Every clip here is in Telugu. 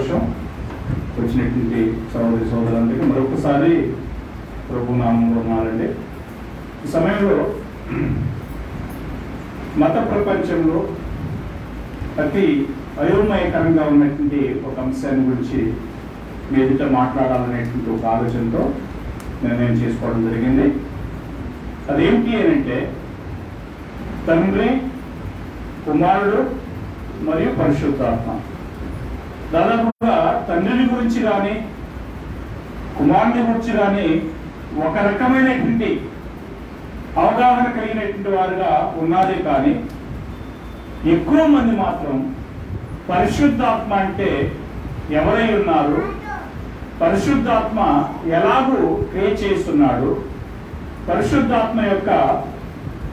సంతోషం. వచ్చినటువంటి సహోదరి సోదరులందరికీ మరొకసారి ప్రభు నామంలో ఉన్నారండి. ఈ సమయంలో మత ప్రపంచంలో అతి అయోమయకరంగా ఉన్నటువంటి ఒక అంశాన్ని గురించి మీ ఎదుట మాట్లాడాలనేటువంటి ఒక ఆలోచనతో నిర్ణయం చేసుకోవడం జరిగింది. అదేంటి అని అంటే తండ్రి, కుమారుడు మరియు పరిశుద్ధాత్మ. దాదాపుగా తండ్రిని గురించి కానీ కుమారుని గురించి కానీ ఒక రకమైనటువంటి అవగాహన కలిగినటువంటి వారుగా ఉన్నదే కానీ ఎక్కువ మంది మాత్రం పరిశుద్ధాత్మ అంటే ఎవరై ఉన్నారు, పరిశుద్ధాత్మ ఎలాగూ క్రియ చేస్తున్నాడు, పరిశుద్ధాత్మ యొక్క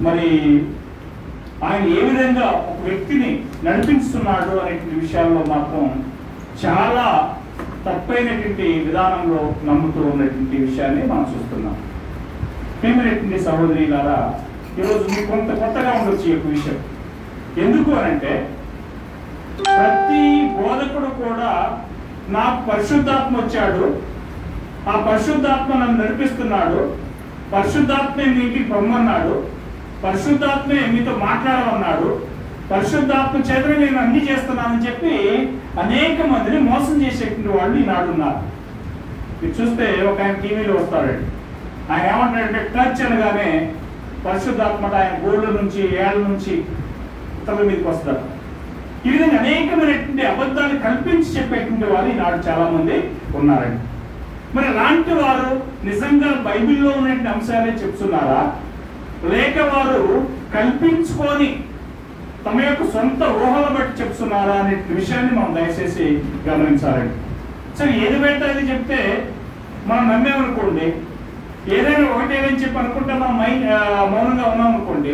మరి ఆయన ఏ విధంగా ఒక వ్యక్తిని నడిపిస్తున్నాడు అనేటువంటి విషయాల్లో మాత్రం చాలా తప్పైనటువంటి విధానంలో నమ్ముతూ ఉన్నటువంటి విషయాన్ని మనం చూస్తున్నాం. ప్రియమైనటువంటి సహోదరులారా, ఈరోజు మీకు కొంత కొత్తగా ఉండొచ్చు ఈ విషయం. ఎందుకు అనంటే ప్రతి బోధకుడు కూడా నాకు పరిశుద్ధాత్మ వచ్చాడు, ఆ పరిశుద్ధాత్మ నన్ను నడిపిస్తున్నాడు, పరిశుద్ధాత్మే మీ ఇంటికి పొమ్మన్నాడు, పరిశుద్ధాత్మే మీతో మాట్లాడమన్నాడు, పరిశుద్ధాత్మ చేతనే నేను అన్ని చేస్తున్నానని చెప్పి అనేక మందిని మోసం చేసేటువంటి వాళ్ళు ఈనాడు ఉన్నారు. మీరు చూస్తే ఒక ఆయన టీవీలో వస్తాడండి, ఆయన ఏమంటాడంటే టచ్ అనగానే పరిశుద్ధాత్మ ఆయన గోళ్ళ నుంచి ఏళ్ళ నుంచి తల మీదకి వస్తారు. ఈ విధంగా అనేకమైనటువంటి అబద్ధాలు కల్పించి చెప్పేటువంటి వారు ఈనాడు చాలా మంది ఉన్నారండి. మరి అలాంటి వారు నిజంగా బైబిల్లో ఉన్నటువంటి అంశాలే చెప్తున్నారా, లేక వారు కల్పించుకొని తమ యొక్క సొంత ఊహల బట్టి చెప్తున్నారా అనే విషయాన్ని మనం దయచేసి గమనించాలండి. సరే, ఏది బయట అది చెప్తే మనం నమ్మేమనుకోండి, ఏదైనా ఒకటేదని చెప్పి అనుకుంటే మనం మౌనంగా ఉన్నాం అనుకోండి,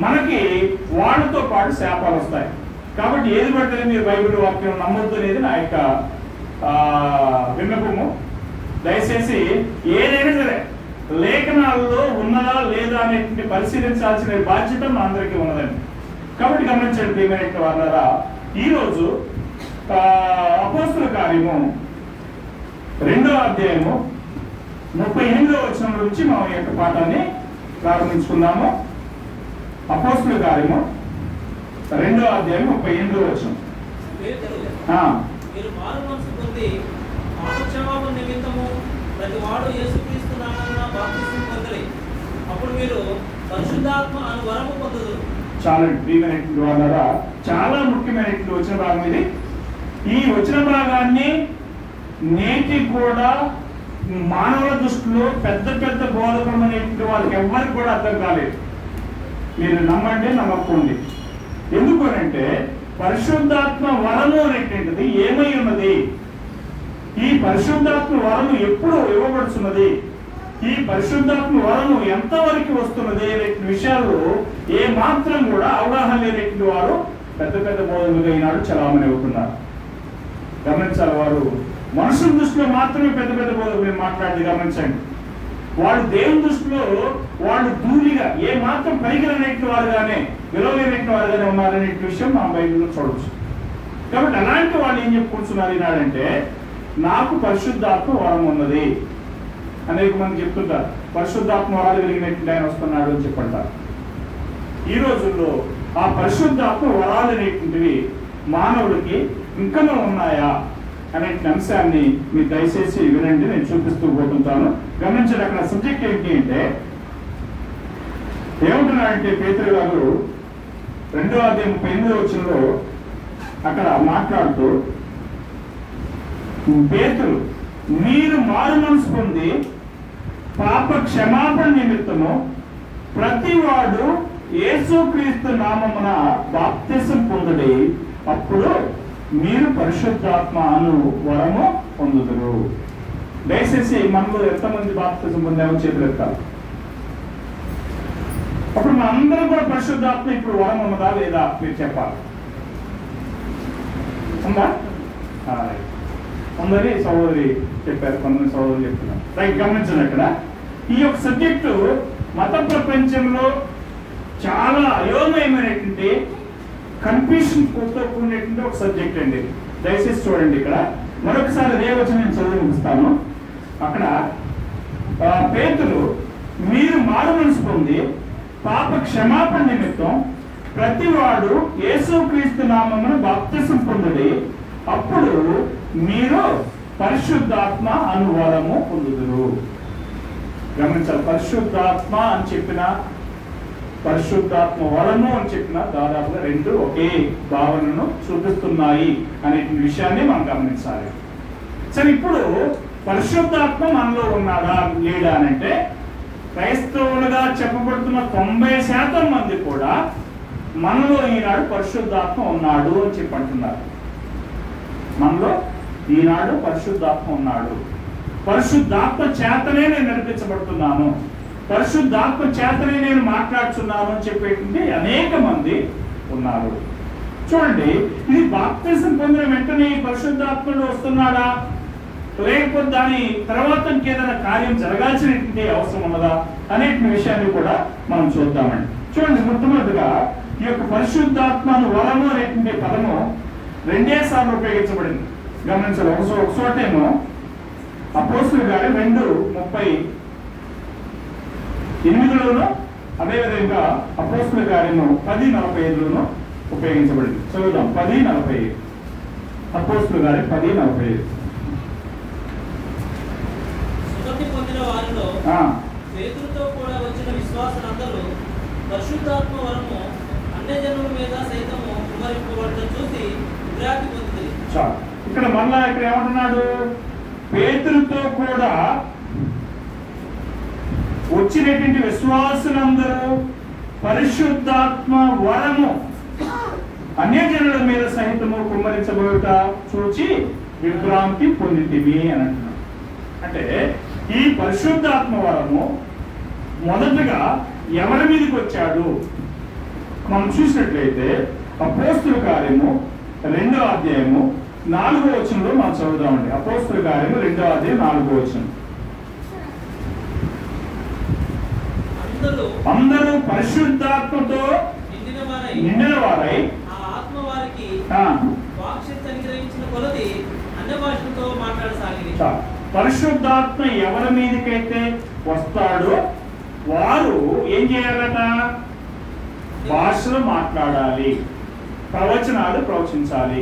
మనకి వాళ్ళతో పాటు శాపాలు వస్తాయి. కాబట్టి ఏది పడితే మీరు బైబిల్ వాక్యం నమ్మొద్దు అనేది నా యొక్క విన్నపము. దయచేసి ఏదైనా సరే లేఖనాల్లో ఉన్నదా లేదా అనేటువంటి పరిశీలించాల్సిన బాధ్యత మా అందరికీ ఉన్నదండి. కాబట్టి గమనించండి ప్రియమైనటువంటి వాళ్ళారా, ఈరోజు అపోస్తుల కార్యము 2వ అధ్యాయము 38వ వచనం నుంచి మనం ఈ యొక్క పాఠాన్ని ప్రారంభించుకుందాము. అపోస్తుల కార్యము 2వ అధ్యాయం 38వ వచనం. మీరు మారు మనసు పొంది పాపక్షమాపణ నిమిత్తము ప్రతి వాడు యేసుక్రీస్తు నామమున బాప్తిస్మం పొందలి, అప్పుడు మీరు పరిశుద్ధాత్మ అను వరము పొందుదురు. చాలా ప్రియమైనటువంటి వాళ్ళారా, చాలా ముఖ్యమైనటువంటి వచన భాగం ఇది. ఈ వచన భాగాన్ని నేటి కూడా మానవుల దృష్టిలో పెద్ద పెద్ద బోధకులు అనేటువంటి వాళ్ళకి ఎవరికి కూడా అర్థం కాలేదు. మీరు నమ్మండి నమ్మకండి. ఎందుకు అంటే పరిశుద్ధాత్మ వరము అనేటువంటిది ఏమై ఉన్నది, ఈ పరిశుద్ధాత్మ వరము ఎప్పుడు ఇవ్వబడుతున్నది, ఈ పరిశుద్ధాత్మ వరము ఎంతవరకు వస్తున్నది అనే విషయాలు ఏ మాత్రం కూడా అవగాహన లేనటువంటి వారు పెద్ద పెద్ద బోధకులుగా ఈనాడు చలామణి అవుతున్నారు. గమనించాలి, వారు మనుషుల దృష్టిలో మాత్రమే పెద్ద పెద్ద బోధకులు మాట్లాడి గమనించండి. వాళ్ళు దేవుని దృష్టిలో వాళ్ళు దూరిగా ఏ మాత్రం పరిగణనటువంటి వారుగానే విలువలేనటువంటి వారుగానే ఉన్నారనే విషయం మనం బైబిల్లో చూడవచ్చు. కాబట్టి అలాంటి వాళ్ళు ఏం చెప్పుకుంటున్నారు ఈనాడంటే నాకు పరిశుద్ధాత్మ వరం ఉన్నది. అనేక మంది చెప్తుంటారు పరిశుద్ధాత్మ వరాలు కలిగినటువంటి ఆయన వస్తున్నాడు అని చెప్పంటారు. ఈ రోజుల్లో ఆ పరిశుద్ధాత్మ వరాలు అనేటువంటివి మానవుడికి ఇంకా ఉన్నాయా అనే అంశాన్ని మీరు దయచేసి వినండి, నేను చూపిస్తూ పోతుంటాను. గమనించండి, అక్కడ సబ్జెక్ట్ ఏంటి అంటే ఏమంటున్నాడంటే పేతురు గారు 2వ అధ్యాయం 38వ వచనంలో అక్కడ మాట్లాడుతూ, పేతురు మీరు మారు మనసు పొంది పాప క్షమాపణ నిమిత్తము ప్రతివాడు యేసుక్రీస్తు నామమున బాప్తిసం పొందుడి, అప్పుడు మీరు పరిశుద్ధాత్మ అను వరము పొందుదురు. దయచేసి మనలో ఎంతమంది బాప్తిసం పొందామో చేతులు ఎత్తాలి. అప్పుడు మనందరం కూడా పరిశుద్ధాత్మ ఇప్పుడు వరం ఉన్నదా లేదా మీరు చెప్పాలి. ఉందా? కొందరి సహోదరి చెప్పారు, కొందరి సహోదరులు చెప్తున్నారు. రైట్, గమనించండి. అక్కడ ఈ యొక్క సబ్జెక్టు మత ప్రపంచంలో చాలా అయోమయమైనటువంటి కన్ఫ్యూషన్ కూడినటువంటి ఒక సబ్జెక్ట్ అండి. దయచేసి చూడండి. ఇక్కడ మరొకసారి అదే వచనం నేను చదివి ముగిస్తాను. అక్కడ పేతురు, మీరు మారు మనసు పొంది పాప క్షమాపణ నిమిత్తం ప్రతివాడు యేసుక్రీస్తు నామమున బాప్తిసం పొందుడి, అప్పుడు మీరు పరిశుద్ధాత్మ అనువరము పొందుదురు. గమనించాలి, పరిశుద్ధాత్మ అని చెప్పిన పరిశుద్ధాత్మ వరము అని చెప్పిన దాదాపుగా రెండు ఒకే భావనను చూపిస్తున్నాయి అనే విషయాన్ని మనం గమనించాలి. సరే, ఇప్పుడు పరిశుద్ధాత్మ మనలో ఉన్నాడా లేడా అని అంటే క్రైస్తవులుగా చెప్పబడుతున్న 90% మంది కూడా మనలో ఈనాడు పరిశుద్ధాత్మ ఉన్నాడు అని చెప్పి అంటున్నారు. మనలో ఈనాడు పరిశుద్ధాత్మ ఉన్నాడు, పరిశుద్ధాత్మ చేతనే నేను నడిపించబడుతున్నాను, పరిశుద్ధాత్మ చేతనే నేను మాట్లాడుతున్నాను అని చెప్పేటువంటి అనేక మంది ఉన్నారు. చూడండి, ఇది బాప్తిసం పొందిన వెంటనే పరిశుద్ధాత్మలో వస్తున్నాడా, లేకపోతే దాని తర్వాత ఇంకేదైనా కార్యం జరగాల్సినటువంటి అవసరం ఉన్నదా అనే విషయాన్ని కూడా మనం చూద్దామండి. చూడండి, మొట్టమొదటిగా ఈ యొక్క పరిశుద్ధాత్మను వరము అనేటువంటి పదము 2 సార్లు ఉపయోగించబడింది. గమనించాలి. ఒక చోటేమో అపోస్తలుల కార్యం 2:38లోను, అదేవిధంగా అపోస్తలుల కార్యము 10:45లోను ఉపయోగించబడింది. చదువుదాం. 10:45, అపోస్తలుల కార్యం 10:45. సుగతి పొందిన వారిలో పేతురుతో కూడా వచ్చిన విశ్వాసులందరూ పరిశుద్ధాత్మ వరము అన్యజనుల మీద సైతము కుమ్మరింపబడటం చూసి విభ్రాంతి పొందింది. ఇక్కడ మళ్ళా ఇక్కడ ఏమంటున్నాడు, పేతురుతో కూడా వచ్చినటువంటి విశ్వాసులందరూ పరిశుద్ధాత్మ వరము అన్యజనుల మీద సహితము కుమ్మరించబోట చూచి విభ్రాంతి పొందితివి అని అంటున్నాడు. అంటే ఈ పరిశుద్ధాత్మ వరము మొదటగా ఎవరి మీదకి వచ్చాడు మనం చూసినట్లయితే అపోస్తలుల కార్యము 2వ అధ్యాయము 4వ వచనంలో మనం చదువుదామండి. అపోస్తలుల కార్యము 2వ అధ్యాయం 4వ వచనం. అందరూ పరిశుద్ధాత్మతో నిండిన వారై ఆ ఆత్మ వారికి వాక్శక్తి అనుగ్రహించిన కొలది అన్య భాషలతో మాట్లాడసాగింది. పరిశుద్ధాత్మ ఎవరి మీదకైతే వస్తాడో వారు ఏం చేయాలట, భాషలు మాట్లాడాలి, ప్రవచనాలు ప్రవచించాలి.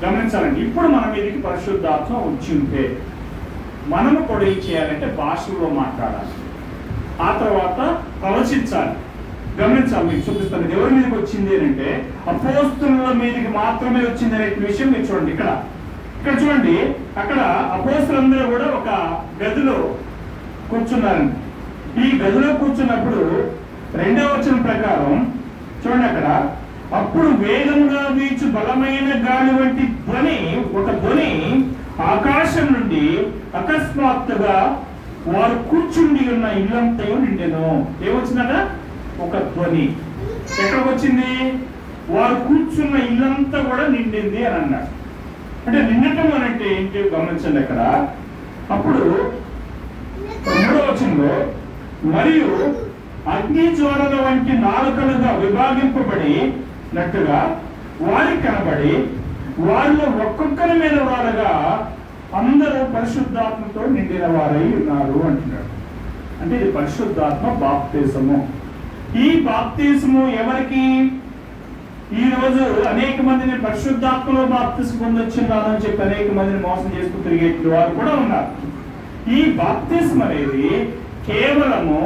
గమనించాలండి, ఇప్పుడు మన మీదకి పరిశుద్ధాత్మ వచ్చి ఉంటే మనము కూడా ఏం చేయాలంటే భాషలో మాట్లాడాలి, ఆ తర్వాత ప్రవచించాలి. గమనించాలి, మీకు చూపిస్తాను. ఎవరి మీదకి వచ్చింది అంటే అపోస్తలుల మీదకి మాత్రమే వచ్చింది అనే విషయం మీరు చూడండి. ఇక్కడ చూడండి, అక్కడ అపోస్తలులందరూ కూడా ఒక గదిలో కూర్చున్నారండి. ఈ గదిలో కూర్చున్నప్పుడు 2వ వచనం ప్రకారం చూడండి, అక్కడ అప్పుడు వేగంగా వీచు బలమైన గాలి వంటి ఒక ధ్వని ఆకాశం నుండి అకస్మాత్తుగా వారు కూర్చుండి ఉన్న ఇల్లంతయు నిండెను. ఏమొచ్చిందట, ఒక ధ్వని. ఎక్కడికి వచ్చింది, వారు కూర్చున్న ఇల్లంతా కూడా నిండింది అని అన్నాడు. అంటే నిండటం అంటే ఏంటి గమనించండి. అక్కడ అప్పుడు 3వ వచనంలో మరియు అగ్ని జ్వాలల వంటి నాలుకలుగా విభాగింపబడినట్టుగా వారికి కనబడి వారిలో ఒక్కొక్కరి మీద వారుగా అందరూ పరిశుద్ధాత్మతో నిండిన వారై ఉన్నారు అంటున్నాడు. అంటే ఇది పరిశుద్ధాత్మ బాప్తిసము. ఈ బాప్తిసము ఎవరికి? ఈ రోజు అనేక మందిని పరిశుద్ధాత్మలో బాప్తిసం పొందొచ్చున్నాను అని చెప్పి అనేక మందిని మోసం చేస్తూ తిరిగే వారు కూడా ఉన్నారు. ఈ బాప్తిసం అనేది కేవలము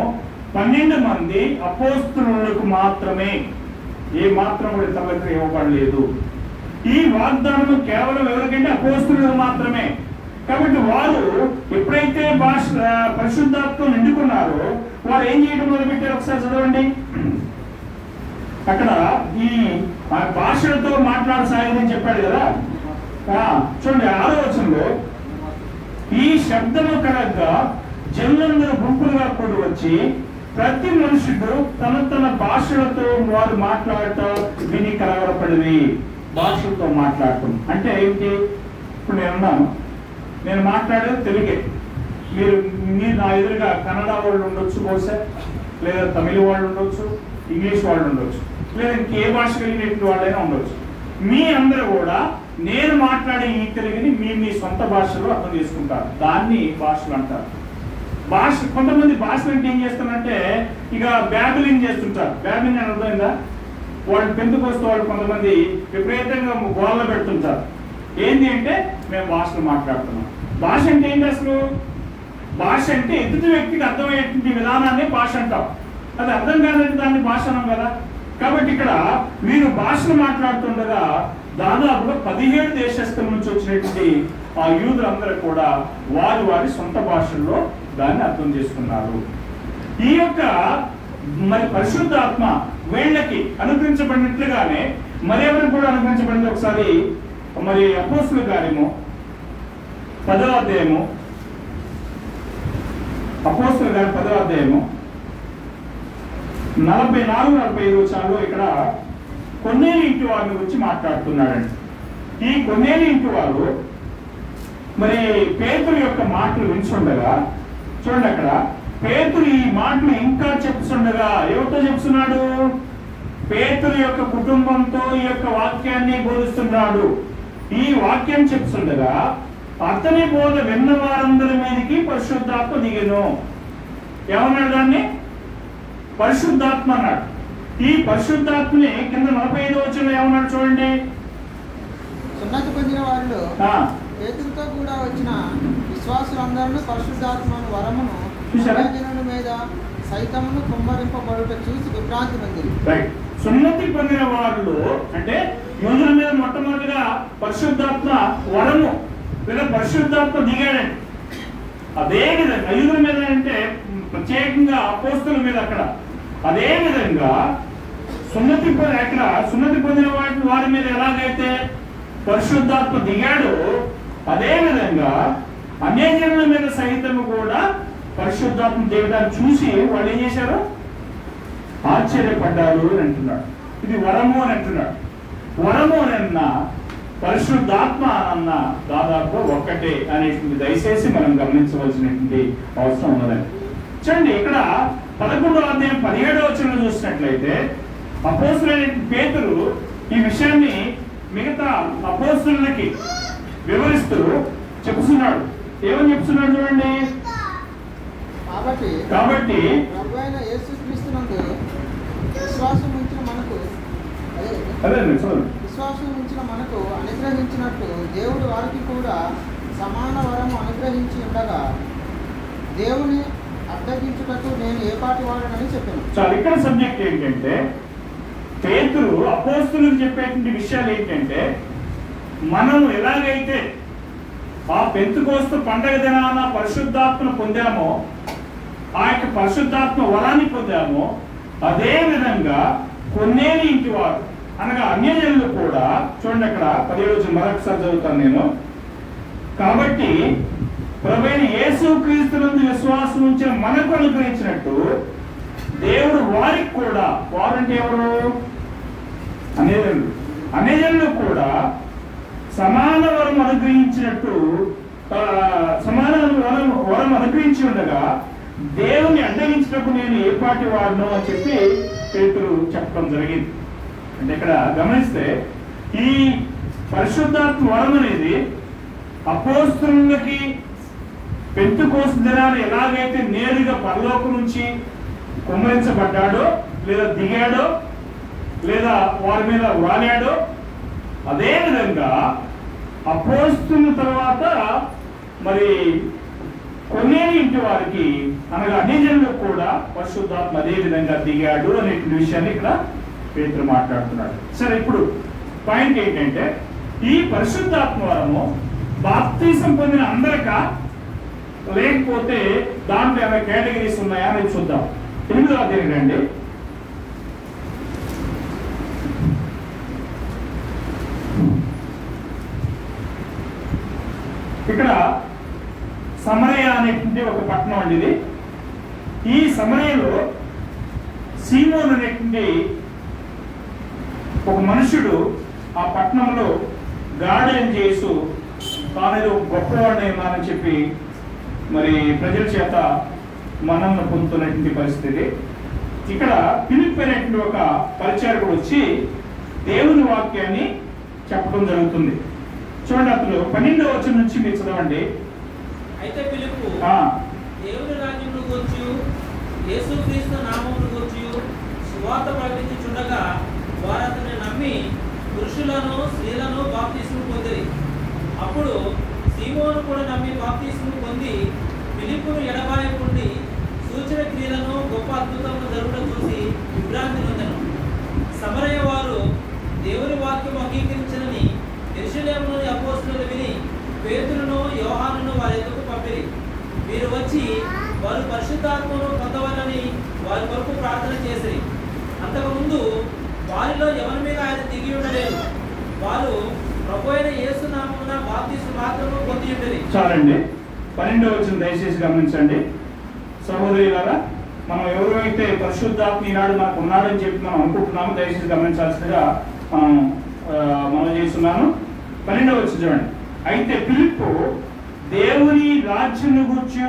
12 మంది అపోస్తలులకు మాత్రమే, ఏ మాత్రం కూడా ఇతరులకు ఇవ్వబడలేదు. ఈ వాగ్దానం కేవలం ఎవరికంటే అపోస్తలులకు మాత్రమే. కాబట్టి వారు ఎప్పుడైతే పరిశుద్ధాత్మ నిండుకున్నారో వారు ఏం చేయడం మొదలుపెట్టారు, ఒకసారి చదవండి. అక్కడ ఈ భాషలతో మాట్లాడసాగిందని చెప్పాడు కదా. చూడండి 6వ వచనంలో ఈ శబ్దము కలగ్గా జనులందరూ గుంపులుగా కూడి వచ్చి ప్రతి మనుషుడు తన తన భాషలతో వారు మాట్లాడటం విని కలవరపడింది. భాషలతో మాట్లాడటం అంటే ఏంటి? ఇప్పుడు నేను మాట్లాడేది తెలుగే. మీరు నా ఎదురుగా కన్నడ వాళ్ళు ఉండొచ్చు, బహుశా లేదా తమిళ వాళ్ళు ఉండొచ్చు, ఇంగ్లీష్ వాళ్ళు ఉండొచ్చు, లేదా ఇంకే భాష కలిగినటువంటి వాళ్ళైనా ఉండొచ్చు. మీ అందరూ కూడా నేను మాట్లాడే ఈ తెలుగుని మీ సొంత భాషలో అర్థం చేసుకుంటారు. దాన్ని భాషలు అంటారు. కొంతమంది భాషలు అంటే ఏం చేస్తారంటే ఇక బ్యాబిలింగ్ చేస్తుంటారు. బ్యాబిలింగ్ అని అర్థమైందా? వాళ్ళు పెందుకొస్తూ వాళ్ళు కొంతమంది విపరీతంగా గోళ్ళ పెడుతుంటారు. ఏంటి అంటే మేము భాషలు మాట్లాడుతున్నాం. భాష అంటే ఏంటి అసలు? భాష అంటే ఎదుటి వ్యక్తికి అర్థమయ్యేటువంటి విధానాన్ని భాష అంటాం. అది అర్థం కాదంటే దాన్ని భాష అన్నాం కదా. కాబట్టి ఇక్కడ వీరు భాషలు మాట్లాడుతుండగా దాదాపుగా 17 దేశస్థుల నుంచి వచ్చినటువంటి ఆ యూదులందరూ కూడా వారి సొంత భాషల్లో దాన్ని అర్థం చేసుకున్నారు. ఈ యొక్క మరి పరిశుద్ధాత్మ వీళ్ళకి అనుగ్రహించబడినట్లుగానే మరెవరికి కూడా అనుగ్రహించబడింది. ఒకసారి మరి అపోస్తుల కార్యము 10వ అధ్యాయము, అపోస్తుల కార్యం 10వ అధ్యాయము 44-45 వచనాల్లో ఇక్కడ కొన్నేలి ఇంటి వారిని గురించి మాట్లాడుతున్నాడండి. ఈ కొన్నేలి ఇంటి వారు మరి పేతురు యొక్క మాటలు వింటుండగా చూడండి, అక్కడ పేతురు ఈ మాటలు ఇంకా చెప్తుండగా ఎవరితో చెప్తున్నాడు? పేతురు యొక్క కుటుంబంతో ఈ యొక్క వాక్యాన్ని బోధిస్తున్నాడు. ఈ వాక్యం చెప్తుండగా అతని బోధ విన్న వారందరి మీదకి పరిశుద్ధాత్మ దిగెను. ఏమన్నాడు? దాన్ని పరిశుద్ధాత్మ అన్నాడు. ఈ పరిశుద్ధాత్మని కింద 45వ వచనంలో ఏమన్నాడు చూడండి. సున్నతి పొందిన వారిలో పేతురుతో కూడా వచ్చిన విశ్వాసులందరూ పరిశుద్ధాత్మను వరమును జనుల మీద సైతమును కుమ్మరింపబడుట చూసి విభ్రాంతి పొందిరి. సున్నతి పొందిన వారిలో అంటే యూదుల మీద మొట్టమొదటిగా పరిశుద్ధాత్మ వరము లేదా పరిశుద్ధాత్మ దిగాడండి. అదే విధంగా యూదుల మీద అంటే ప్రత్యేకంగా అపోస్తుల మీద అక్కడ అదే విధంగా సున్నతి పొందిన వారి మీద ఎలాగైతే పరిశుద్ధాత్మ దిగాడో అదే విధంగా అన్యజనుల మీద సహితము కూడా పరిశుద్ధాత్మ దిగడాన్ని చూసి వాళ్ళు ఏం చేశారు? ఆశ్చర్యపడ్డారు అని అంటున్నాడు. ఇది వరము అని అంటున్నాడు. వరము అన్న పరిశుద్ధాత్మ అన్న దాదాపు ఒక్కటే అనేటువంటి దయచేసి మనం గమనించవలసినటువంటి అవసరం ఉన్నదండి. చూడండి, ఇక్కడ 11వ అధ్యాయం 17వ వచనంలో చూసినట్లయితే అపోస్తులైన పేతురు ఈ విషయాన్ని మిగతా అపోస్తులకి వివరిస్తూ చెప్తున్నాడు. ఏమని చెప్తున్నాడు చూడండి. కాబట్టి ప్రభువైన యేసుక్రీస్తునందు విశ్వాసం ఉంచిన మనకు అనుగ్రహించినట్టు దేవుడు వారికి కూడా సమాన వరము అనుగ్రహించి ఉండగా దేవుని అడ్డగించుటకు నేను ఏ పాటి వాడనని చెప్పాను. చాలు. ఇక్కడ సబ్జెక్ట్ ఏంటంటే పేతురు అపోస్తులకు చెప్పేటువంటి విషయాలు ఏంటంటే మనం ఎలాగైతే ఆ పెంతెకోస్తు పండగ దినాన పరిశుద్ధాత్మను పొందామో, ఆ యొక్క పరిశుద్ధాత్మ వరాన్ని పొందామో, అదే విధంగా కొన్నేలి ఇంటి వారు అనగా అన్యజనులు కూడా చూడండి. అక్కడ 17వ వచనం మరొకసారి చదువుతాను నేను. కాబట్టి ప్రభువైన యేసుక్రీస్తునందు విశ్వాసం ఉంచిన మనకు అనుగ్రహించినట్టు దేవుడు వారికి కూడా, వారంటే ఎవరు? అన్యజనులు కూడా సమాన వరం అనుగ్రహించినట్టు సమాన వరం అనుగ్రహించి ఉండగా దేవుని అడ్డగించినప్పుడు నేను ఏ పాటి వాడను అని చెప్పి పేతురు చెప్పడం జరిగింది. అంటే ఇక్కడ గమనిస్తే ఈ పరిశుద్ధాత్మ వరం అనేది అపోస్తులకి పెంతెకోస్తు దినాన్ని ఎలాగైతే నేరుగా పరలోకం నుంచి కుమ్మరించబడ్డాడో లేదా దిగాడో లేదా వారి మీద వాలాడో, అదే విధంగా అపోస్తుల తర్వాత మరి కొన్నేలి ఇంటి వారికి అనగా అన్యజనులకు కూడా పరిశుద్ధాత్మ అదే విధంగా దిగాడు అనేటువంటి విషయాన్ని ఇక్కడ పేతురు మాట్లాడుతున్నాడు. సరే, ఇప్పుడు పాయింట్ ఏంటంటే ఈ పరిశుద్ధాత్మ వరము బాప్తిసం పొందిన అందరికా లేకపోతే దాంట్లో ఏమైనా కేటగిరీస్ ఉన్నాయా అనేది చూద్దాం. 8వ అధ్యాయం రండి. ఇక్కడ సమరయ అనేటువంటి ఒక పట్టణం అండి ఇది. ఈ సమరయలో సీమోను అనేటువంటి ఒక మనుషుడు ఆ పట్టణంలో గార్డెన్ చేస్తూ తానేదో గొప్పవాడిని ఉన్నానని చెప్పి మరి ప్రజల చేత మన్ననను పొందుతున్నటువంటి పరిస్థితి. ఇక్కడ ఫిలిప్ అనేటువంటి ఒక పరిచారకుడు వచ్చి దేవుని వాక్యాన్ని చెప్పడం జరుగుతుంది. చూడండి అతను 12వ వచనం నుంచి మీరు చదవండి. అయితే పిలుపు ఆ, దేవుని రాజ్యమును గూర్చి యేసుక్రీస్తు నామమును గూర్చి సువార్త ప్రకటించుచుండగా వారు అతన్ని నమ్మి పురుషులను స్త్రీలను బాప్తిస్మము పొందిరి. అప్పుడు సీమోను కూడా నమ్మి బాప్తిస్మము పొంది ఫిలిప్పును ఎడబాయకుండి సూచన క్రియలను గొప్ప అద్భుతములు జరుగుట చూసి విభ్రాంతి నొందెను. సమరయ వారు దేవుని వాక్యం అంగీకరించనని యెరూషలేములోని అపోస్తలులు విని పేతురును యోహానును వారి ఎదుకు పంపిరి. వీరు వచ్చి వారు పరిశుద్ధాత్మను పొందవాలని వారి కొరకు ప్రార్థన చేసిరి. అంతకుముందు వారిలో ఎవరి మీద ఆయన దిగి ఉండలేదు. వారు ప్రభు అయిన యేసు నామమున బాప్తిస్మము మాత్రము పొంది ఉండేది. చాలండి. 12వ వచనం దయచేసి గమనించండి. సహోదరులారా, మనం ఎవరైతే పరిశుద్ధాత్మ ఈనాడు మనకు ఉన్నాడని చెప్పి మనం అనుకుంటున్నామో దయచేసి గమనించాల్సిందిగా మనం చేస్తున్నాను. 12వ వచనం చూడండి. అయితే ఫిలిప్పు దేవుని రాజ్యమును గూర్చి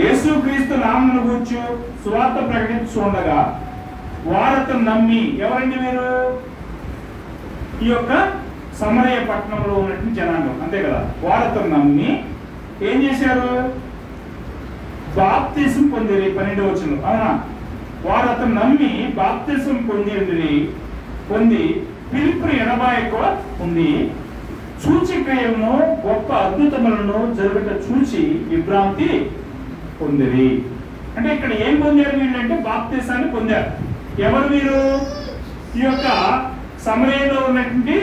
యేసుక్రీస్తు నామమును గూర్చి సువార్త ప్రకటించుండగా వారతను నమ్మి, ఎవరండి మీరు? ఈ యొక్క సమరయ పట్టణంలో ఉన్నటువంటి జనాంగం, అంతే కదా. వారతను నమ్మి ఏం చేశారు? బాప్తిసం పొందిరి. 12వ వచనం, అవునా? వారు అతను నమ్మి బాప్తిసం పొంది ఫిలిప్పును ఎడబాయక ఉంది సూచక్రియలను గొప్ప అద్భుతములను జరుగుట చూచి విభ్రాంతి పొందిరి. అంటే ఇక్కడ ఏం పొందారు వీళ్ళంటే? బాప్తిసాన్ని పొందారు. ఎవరు వీరు? ఈ యొక్క సమరయలో ఉన్నటువంటి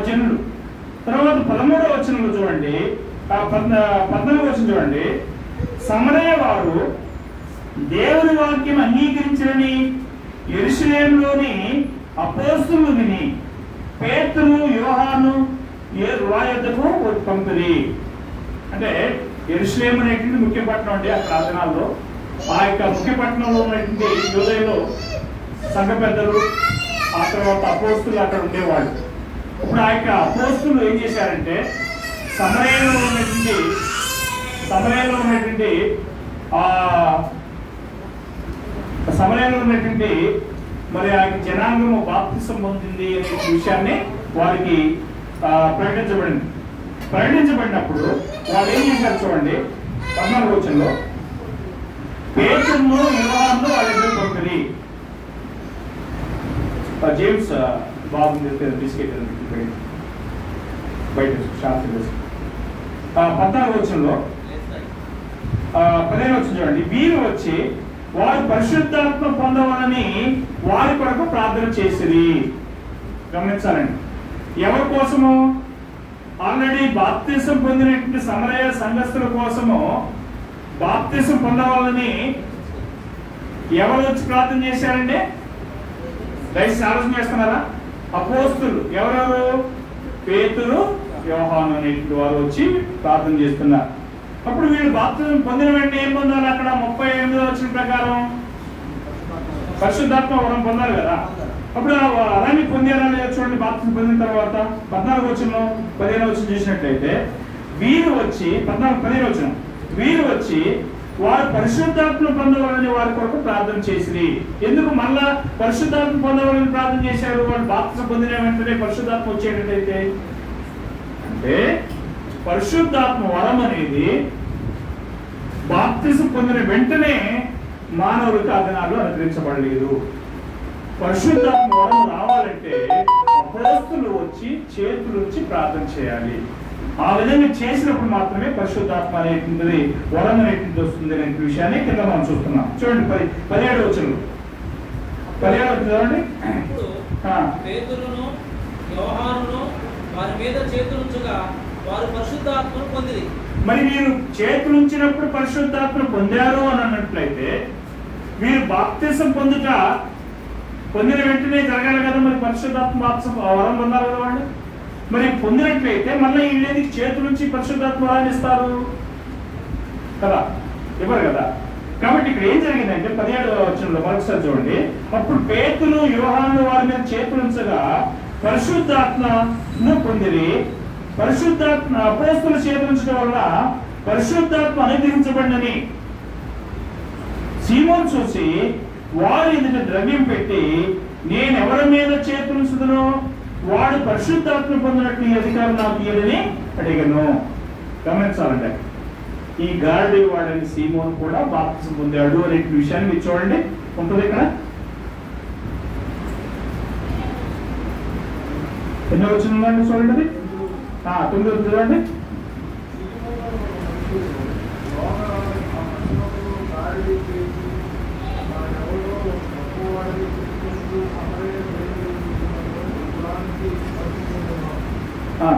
జనులు. తర్వాత 13వ వచనంలో చూడండి, 14వ వచనం చూడండి. సమరయ వారు దేవుని వాక్యం అంగీకరించరని యెరూషలేములోని అపోస్తలులు విని పేతురు యోహాను వారి యొద్దకు పంపిరి. అంటే యెరూషలేము అనేటువంటి ముఖ్య పట్టణం అండి. అక్కడ ఆ దినాల్లో ఆ యొక్క ముఖ్య పట్టణంలో ఉన్నటువంటి యూదయలో సంఘ పెద్దలు, ఆ తర్వాత అపోస్తులు అక్కడ ఉండేవాళ్ళు. ఇప్పుడు ఆ యొక్క అపోస్తులు ఏం చేశారంటే సమరయలో ఉన్నటువంటి మరి ఆ జనాంగము బాప్తిసం పొందింది అనే విషయాన్ని వారికి ప్రకటించబడినప్పుడు వాళ్ళు ఏం చేశారు చూడండి. 14వ వచనంలో పేతురును యోహానును వాళ్ళ ఇద్దరు పంపిరి. జేమ్స్ బాబు బిస్కెట్ బయట శాస్త్రి 14వ వచనంలో 15వ వచనం చూడండి. వీరు వచ్చి వారు పరిశుద్ధాత్మ పొందవాలని వారి కొరకు ప్రార్థన చేసిరి. గమనించాలండి. ఎవరి కోసము? ఆల్రెడీ బాప్తిసం పొందినటువంటి సమరయ సంఘస్థుల కోసము బాప్తిసం పొందవాలని ఎవరు వచ్చి ప్రార్థన చేశారండి? దయచేసి ఆలోచన చేస్తున్నారా? అపోస్తులు. ఎవరెవరు? పేతురు, యోహాను అనేటువంటి వారు వచ్చి ప్రార్థన చేస్తున్నారు. అప్పుడు వీళ్ళు బాప్తిసం పొందిన వెంటనే ఏం పొందాలి? అక్కడ 38వ వచనం ప్రకారం పరిశుద్ధాత్మ వరం పొందారు కదా. అప్పుడు అలానే పొందారా లేదా చూడండి. బాప్తిసం పొందిన తర్వాత 14వ వచనం 15వ వచనం చూసినట్లయితే వీరు వచ్చి 15వ వచనం వీరు వచ్చి వారు పరిశుద్ధాత్మ పొందవాలని వారి కొరకు ప్రార్థన చేసిరి. ఎందుకు మళ్ళా పరిశుద్ధాత్మ పొందవాలని ప్రార్థన చేశారు? వాళ్ళు బాప్తిసం పొందిన వెంటనే పరిశుద్ధాత్మ వచ్చేటట్టయితే అంటే పరిశుద్ధాత్మ వరం అనేది బాప్తిసం పొందిన వెంటనే మానవులకు ఆ దినాలు అనుగ్రహించబడలేదు. పరిశుద్ధాత్మ వరం రావాలంటే అపోస్తలులు వచ్చి చేతులుంచి ప్రార్థన చేయాలి. ఆ విధంగా చేసినప్పుడు మాత్రమే పరిశుద్ధాత్మ అనేటువంటిది వరం అనేటువంటిది వస్తుంది అనే విషయాన్ని కింద మనం చూస్తున్నాం. చూడండి 17వ వచనం చూడండి. పేతురును యోహానును వారి మీద చేతులుంచగా వారు పరిశుద్ధాత్మను పొందిరి. మరి వీరు చేతులుంచినప్పుడు పరిశుద్ధాత్మను పొందారు అని అన్నట్లయితే వీరు బాప్తిసం పొందిన వెంటనే జరగాలి కదా. మరి పరిశుద్ధాత్మ బాప్తిసం వరం పొందారు కదా వాళ్ళు. మరి పొందినట్లయితే మళ్ళీ వీళ్ళేది చేతులుంచి పరిశుద్ధాత్మ వరాన్ని ఇస్తారు కదా? ఇవ్వరు కదా. కాబట్టి ఇక్కడ ఏం జరిగిందంటే 17వ వచనంలో మరొకసారి చూడండి. అప్పుడు పేతురు యోహాను వారి మీద చేతులుంచగా పరిశుద్ధాత్మను పొందిరి. పరిశుద్ధాత్మ అపోస్తలుల చేతులుంచడం వల్ల పరిశుద్ధాత్మ అనుగ్రహించబడినని సీమోను చూసి వారి ఎదుట ద్రవ్యం పెట్టి నేను ఎవరి మీద చేతులుంచుదునో వాడు పరిశుద్ధాత్మ పొందినట్టు ఈ అధికారం నాకు ఇయ్యడని అడిగాను. గమనించాలంటే ఈ గారడీ వాడని సీమోను కూడా బాప్తిసం పొందాడు అనే విషయాన్ని మీరు చూడండి, ఉంటుంది ఇక్కడ. ఎన్నో వచ్చిందండి చూడండి, అది 9 చూడండి.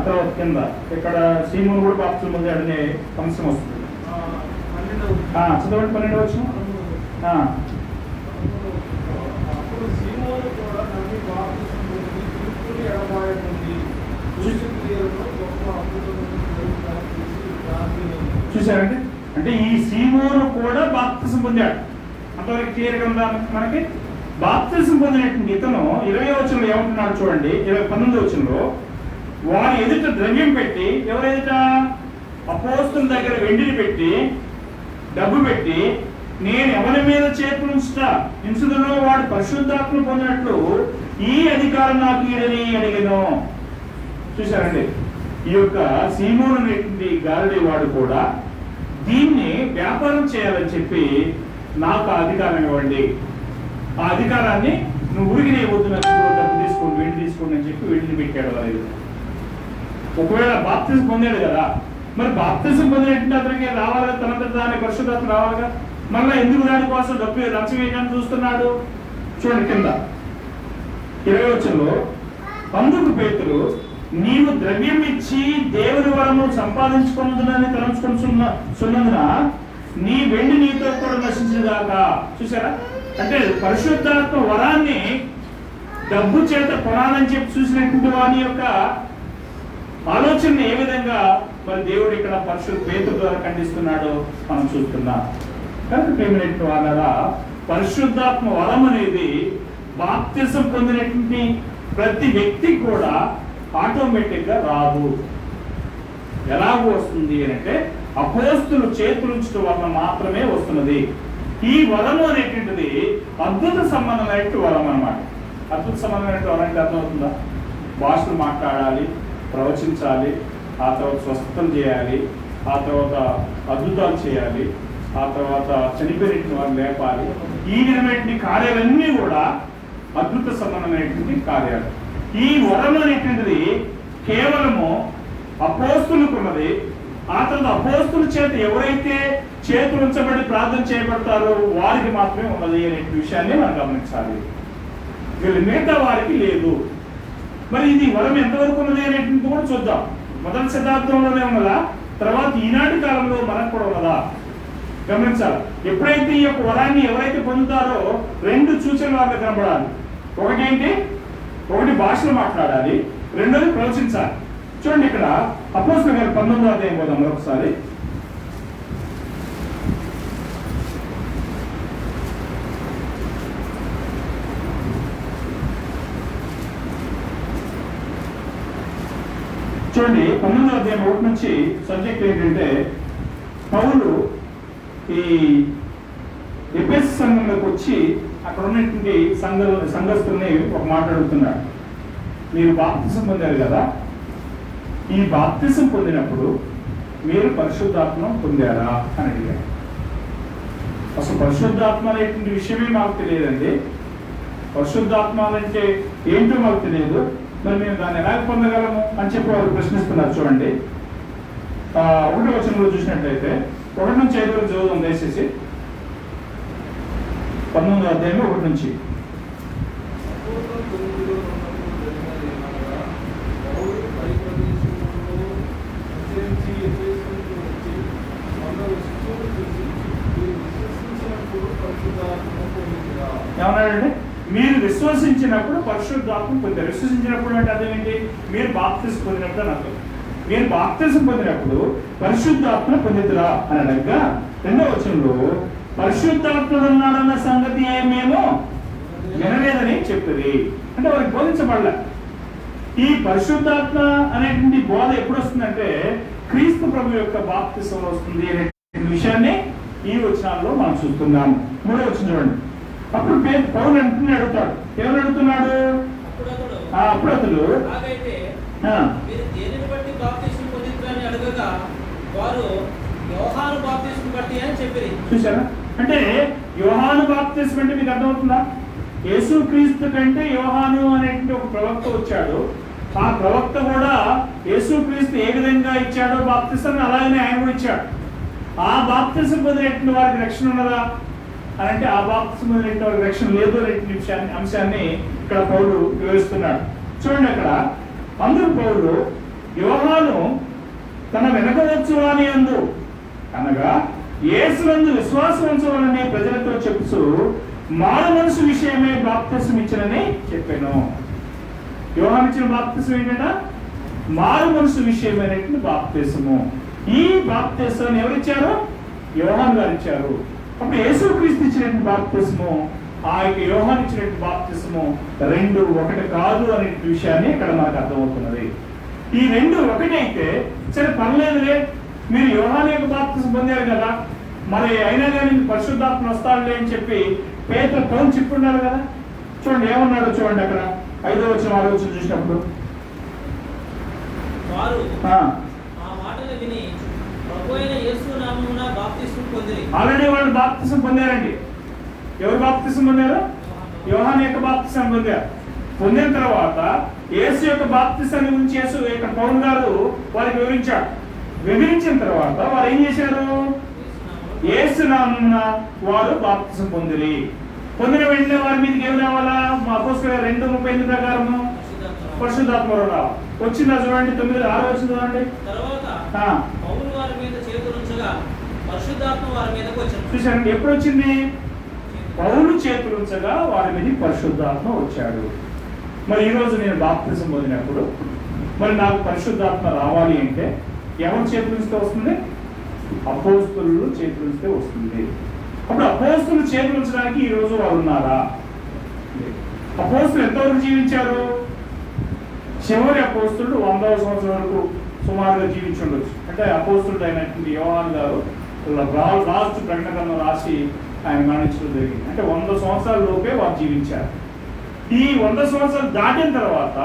తర్వాత కింద ఇక్కడ సీమోను కూడా బాప్తిసం పొందాడనే అంశం వస్తుంది. చదవండి 12 వచ్చిన. చూసారంటే అంటే ఈ సీమోను కూడా బాప్తిసం పొందాడు. అంతవరకు క్లియర్గా ఉందా మనకి? బాప్తిసం పొందినటువంటి ఇతను 20వ వచనంలో ఏమంటున్నాడు చూడండి. 19వ వచనంలో వారి ఎదుట ద్రవ్యం పెట్టి, ఎవరు ఎదుట? అపోస్తలుల దగ్గర వెండిని పెట్టి, డబ్బు పెట్టి, నేను ఎవరి మీద చేతులుంచుదునో వాడు పరిశుద్ధాత్మ పొందినట్లు ఈ అధికారం నాకు ఇయ్యడని అడిగాను. చూశారండి, ఈ యొక్క సీమోను అనేటువంటి గారడీ వాడు కూడా దీన్ని వ్యాపారం చేయాలని చెప్పి నాకు ఆ అధికారం ఇవ్వండి, ఆ అధికారాన్ని నువ్వు ఊరికి వద్దు, డబ్బు తీసుకోండి, వెండి తీసుకోండి అని చెప్పి వెండిని పెట్టాడు. అది ఒకవేళ బాప్తిజం పొందాడు కదా, మరి బాప్తిజం పొందినట్టు అతనికి రావాలిగా, తనంత దాని పరిశుద్ధాత్మ రావాలిగా. మళ్ళీ ఎందుకు దానికోసం డబ్బు లంచం వేయడానికి చూస్తున్నాడు? చూడండి కింద 20వ వచనంలో, అందుకు పేతురు, నీవు ద్రవ్యం ఇచ్చి దేవుని వరము సంపాదించుకున్నదని తలంచుకున్నందున నీ వెండి నీతో కూడా నశించినదాకా. చూసారా, అంటే పరిశుద్ధాత్మ వరాన్ని డబ్బు చేత కొనాలని చెప్పి చూసినటువంటి వాని యొక్క ఆలోచన ఏ విధంగా మరి దేవుడు ఇక్కడ పేతురు ద్వారా ఖండిస్తున్నాడో మనం చూస్తున్నాం. కనుక ప్రేమైనటువంటి వాళ్ళరా, పరిశుద్ధాత్మ వరం అనేది బాప్తిసం పొందినటువంటి ప్రతి వ్యక్తికి కూడా ఆటోమేటిక్ గా రాదు. ఎలాగో వస్తుంది అంటే అపోస్తులు చేతులుంచడం వలన మాత్రమే వస్తున్నది. ఈ వరము అనేటువంటిది అద్భుత సంబంధమైన వరం అన్నమాట. అద్భుత సంబంధమైన వరం అంటే అర్థమవుతుందా? భాషలు మాట్లాడాలి, ప్రవచించాలి, ఆ తర్వాత స్వస్థతలు చేయాలి, ఆ తర్వాత అద్భుతాలు చేయాలి, ఆ తర్వాత చనిపోయిన వారు లేపాలి. ఈ విధమైనటువంటి కార్యాలన్నీ కూడా అద్భుత సంబంధమైనటువంటి కార్యాలు. ఈ వరం అనేటువంటిది కేవలము అపోస్తులకు ఉన్నది. ఆ తర్వాత అపోస్తుల చేత ఎవరైతే చేతులు ఉంచబడి ప్రార్థన చేయబడతారో వారికి మాత్రమే ఉన్నది అనే విషయాన్ని మనం గమనించాలి. వీళ్ళు మిగతా వారికి లేదు. మరి ఇది వరం ఎంతవరకు ఉన్నది అనేటువంటి కూడా చూద్దాం. మొదటి శతాబ్దంలోనే ఉన్నదా, తర్వాత ఈనాటి కాలంలో మనకు కూడా ఉన్నదా గమనించాలి. ఎప్పుడైతే ఈ యొక్క వరాన్ని ఎవరైతే పొందుతారో 2 సూచనలు వాళ్ళకి కనబడాలి. ఒకటి భాషలు మాట్లాడాలి, రెండోది ప్రవచించాలి. చూడండి ఇక్కడ అపోస్తలుల గారి 19వ అధ్యాయం పోదాం ఒకసారి. చూడండి 19వ అధ్యాయం 1 నుంచి సబ్జెక్ట్ ఏంటంటే, పౌలు ఈ ఎఫెసు సంఘంలోకి వచ్చి అక్కడ ఉన్నటువంటి సంఘస్థుల్ని ఒక మాట అడుగుతున్నాడు. మీరు బాప్తిసం పొందారు కదా, ఈ బాప్తిసం పొందినప్పుడు మీరు పరిశుద్ధాత్మ పొందారా అని అడిగారు. అసలు పరిశుద్ధాత్మ అనేటువంటి విషయమే మాకు తెలియదండి. పరిశుద్ధాత్మ అంటే ఏంటో మాకు తెలియదు, మరి మేము దాన్ని ఎలా పొందగలము అని చెప్పి వారు ప్రశ్నిస్తున్నారు. చూడండి 1వ వచనంలో చూసినట్లయితే 1 నుంచి 5 వరకు చదువుదాం దయచేసి. 19వ అధ్యాయం 1 నుంచి. ఏమన్నాడంటే, మీరు విశ్వసించినప్పుడు పరిశుద్ధాత్మ పొందారు. విశ్వసించినప్పుడు అంటే అదేంటి? మీరు బాప్తిసం పొందినప్పుడు నాకు, మీరు బాప్తిసం పొందినప్పుడు పరిశుద్ధాత్మ పొందుతురా అని అడగగా 2వ వచనంలో పరిశుద్ధాత్ముడు ఉన్నాడన్న సంగతి ఏమేమో వినలేదని చెప్తుంది. అంటే వారికి బోధించబడలే. ఈ పరిశుద్ధాత్మ అనేటువంటి బోధ ఎప్పుడు వస్తుందంటే క్రీస్తు ప్రభు యొక్క బాప్తిసంలో వస్తుంది అనే విషయాన్ని ఈ వచనాల్లో మనం చూస్తున్నాము. 3వ వచనం చూడండి. అప్పుడు పౌలు అడుగుతాడు, ఏమని అడుగుతున్నాడు? అప్పుడు అతడు అలాగైతే ఆ, మీరు దేనిని బట్టి బాప్తిస్మం పొందిందని అడగగా వారు యోహాను బాప్తిస్మం బట్టి అని చెప్పిరి. చూసారా? అంటే యోహాను బాప్తిస్మం అంటే మీకు అర్థమవుతుందా? యేసుక్రీస్తు కంటే యోహాను అనేటువంటి ఒక ప్రవక్త వచ్చాడు. ఆ ప్రవక్త కూడా యేసుక్రీస్తు ఏ విధంగా ఇచ్చాడో బాప్తిస్మం అలాగనే ఆయన కూడా ఇచ్చాడు. ఆ బాప్తిస్మం పొందినటువంటి వారికి రక్షణ ఉన్నదా అని అంటే ఆ బాప్తిస్మం పొందినటువంటి వారికి రక్షణ లేదు అనేటువంటి అంశాన్ని ఇక్కడ పౌలు వివరిస్తున్నాడు. చూడండి, అక్కడ అందరూ పౌలు యోహాను తన వెనక వచ్చువాని అందు అనగా యేసునందు విశ్వాసం ఉంచవాలని ప్రజలతో చెప్తూ మారు మనసు విషయమే బాప్తిస్మం ఇచ్చినని చెప్పాను. యోహాను ఇచ్చిన బాప్తిస్మం ఏంటంట? మారు మనసు విషయమైనటువంటి బాప్తిస్మము. ఈ బాప్తిస్మాన్ని ఎవరిచ్చారు? యోహాను గారు ఇచ్చారు. అప్పుడు యేసుక్రీస్తు ఇచ్చినటువంటి బాప్తిస్మము ఆ యొక్క యోహాను ఇచ్చినటువంటి బాప్తిస్మము రెండు ఒకటి కాదు అనే విషయాన్ని ఇక్కడ మనకు అర్థమవుతున్నది. ఈ రెండు ఒకటైతే సరే పర్లేదులే, మీరు యోహాను యొక్క బాప్తిస్మం పొందారు కదా, మరి అయినా కానీ పరిశుద్ధాత్మ వస్తాడులే అని చెప్పి పేతురు పౌలు చెప్పున్నారు కదా. చూడండి ఏమన్నాడో చూడండి, అక్కడ 5వ వచనం 6వ వచనం చూసినప్పుడు వారు ఆ మాటలు విని ప్రభువైన యేసు నామమున బాప్తిస్మం పొందిరి. ఆల్రెడీ వాళ్ళు బాప్తిస్మం పొందారండి. ఎవరు బాప్తిస్మం పొందారు? యోహాను యొక్క బాప్తిస్మం పొందారు. పొందిన తర్వాత యేసు యొక్క బాప్తిస్మాన్ని గురించి యేసు యొక్క పౌలు గారు వారికి వివరించాడు. వివరించిన తర్వాత వారు ఏం చేశారు? యేసు నామమున వారు బాప్తిస్మం పొందిరి. పొందిన వెంటనే వారి మీదకి ఏమి రావాలా? మా అపోస్తలుల 2:38 ప్రకారము పరిశుద్ధాత్మ రావాలి. వచ్చిందా చూడండి, 9:6 వచ్చింది చూడండి. తర్వాత పౌలు వారి మీద చేతులుంచగా పరిశుద్ధాత్మ వారి మీదకి వచ్చింది. చూసారండి, ఎప్పుడు వచ్చింది? పౌలు చేతులుంచగా వారి మీద పరిశుద్ధాత్మ వచ్చాడు. మరి ఈరోజు నేను బాప్తిజం పొందినప్పుడు మరి నాకు పరిశుద్ధాత్మ రావాలి అంటే ఎవరు చేతులుంచితే వస్తుంది? అపోస్తలులు చేతులుంచితే వస్తుంది. అప్పుడు అపోస్తలులు చేతులుంచడానికి ఈరోజు వారు ఉన్నారా? అపోస్తలులు ఎంతవరకు జీవించారు? చివరి అపోస్తలుడు 100వ సంవత్సరం వరకు సుమారుగా జీవించి ఉండొచ్చు. అంటే అపోస్తలుడు అయినటువంటి యోహాను గారు లాస్ట్ ప్రకటన రాసి ఆయన మరణించడం జరిగింది. అంటే 100 సంవత్సరాల లోపే వారు జీవించారు. ఈ 100 సంవత్సరాలు దాటిన తర్వాత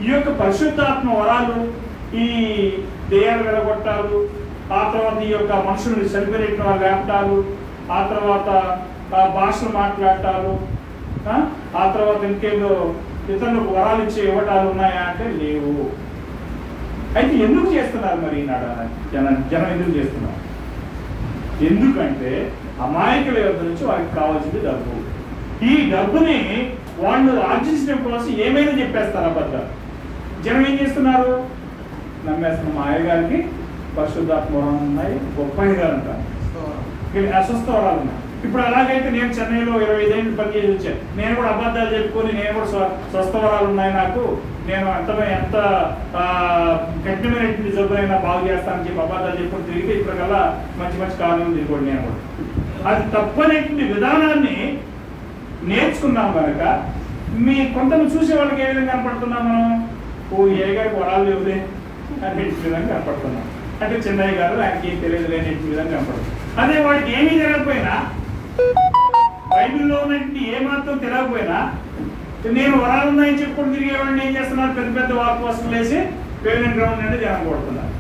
ఈ యొక్క పరిశుద్ధాత్మ వరాలు, ఈ దెయ్యాలు వెలగొట్టాలు, ఆ తర్వాత ఈ యొక్క మనుషుల్ని చనిపోయిన వాళ్ళు లేపటాలు, ఆ తర్వాత భాషలు మాట్లాడటాలు, ఆ తర్వాత ఇంకేదో ఇతరులకు వరాలు ఇచ్చే ఇవ్వటాలు ఉన్నాయా అంటే లేవు. అయితే ఎందుకు చేస్తున్నారు మరి ఈనాడు? జనం ఎందుకు చేస్తున్నారు? ఎందుకంటే అమాయకుల యొద్ద నుంచి వారికి కావాల్సింది డబ్బు. ఈ డబ్బుని వాళ్ళు ఆర్జించడం కోసం ఏమైనా చెప్పేస్తారు అబద్ధాలు. జనం ఏం చేస్తున్నారు? నమ్మేస్తున్నారు. మా అయ్యగారికి పరిశుద్ధాత్మ వరాలు ఉన్నాయి, గొప్ప అయ్యగారు అంటారు, అస్వస్థ వరాలు ఉన్నాయి. ఇప్పుడు అలాగైతే నేను చెన్నైలో 25 ఏళ్ళు పనిచేసి వచ్చాను. నేను కూడా అబద్ధాలు చెప్పుకొని నేను కూడా స్వస్థ వరాలు ఉన్నాయి నాకు, నేను ఎంత కఠినమైనటువంటి జబ్బులైనా బాగు చేస్తానని చెప్పి అబద్ధాలు చెప్పుకొని తిరిగితే ఇప్పటికల్లా మంచి మంచి కారణం తిరిగి నేను కూడా అది తప్పనేటువంటి విధానాన్ని నేర్చుకున్నాం కనుక మీ కొంతమంది చూసే వాళ్ళకి ఏ విధంగా కనపడుతున్నాం మనం? ఓ ఏ గారికి వరాలు లేవులే అనే విధంగా కనపడుతున్నాం. అంటే చెన్నయ్య గారు ఆయనకి ఏం తెలియదు లేని విధంగా కనపడుతుంది. అదే వాడికి ఏమీ తెలియకపోయినా, బైబిల్లో ఉన్నటువంటి ఏమాత్రం తెలియకపోయినా నేను వరాలు ఉన్నాయని చెప్పుకొని తిరిగేవాడిని ఏం చేస్తున్నారు? పెద్ద పెద్ద వాక్ పోస్టులు వేసి పేమెంట్ గ్రౌండ్ అంటే జనం కొడుతున్నారు.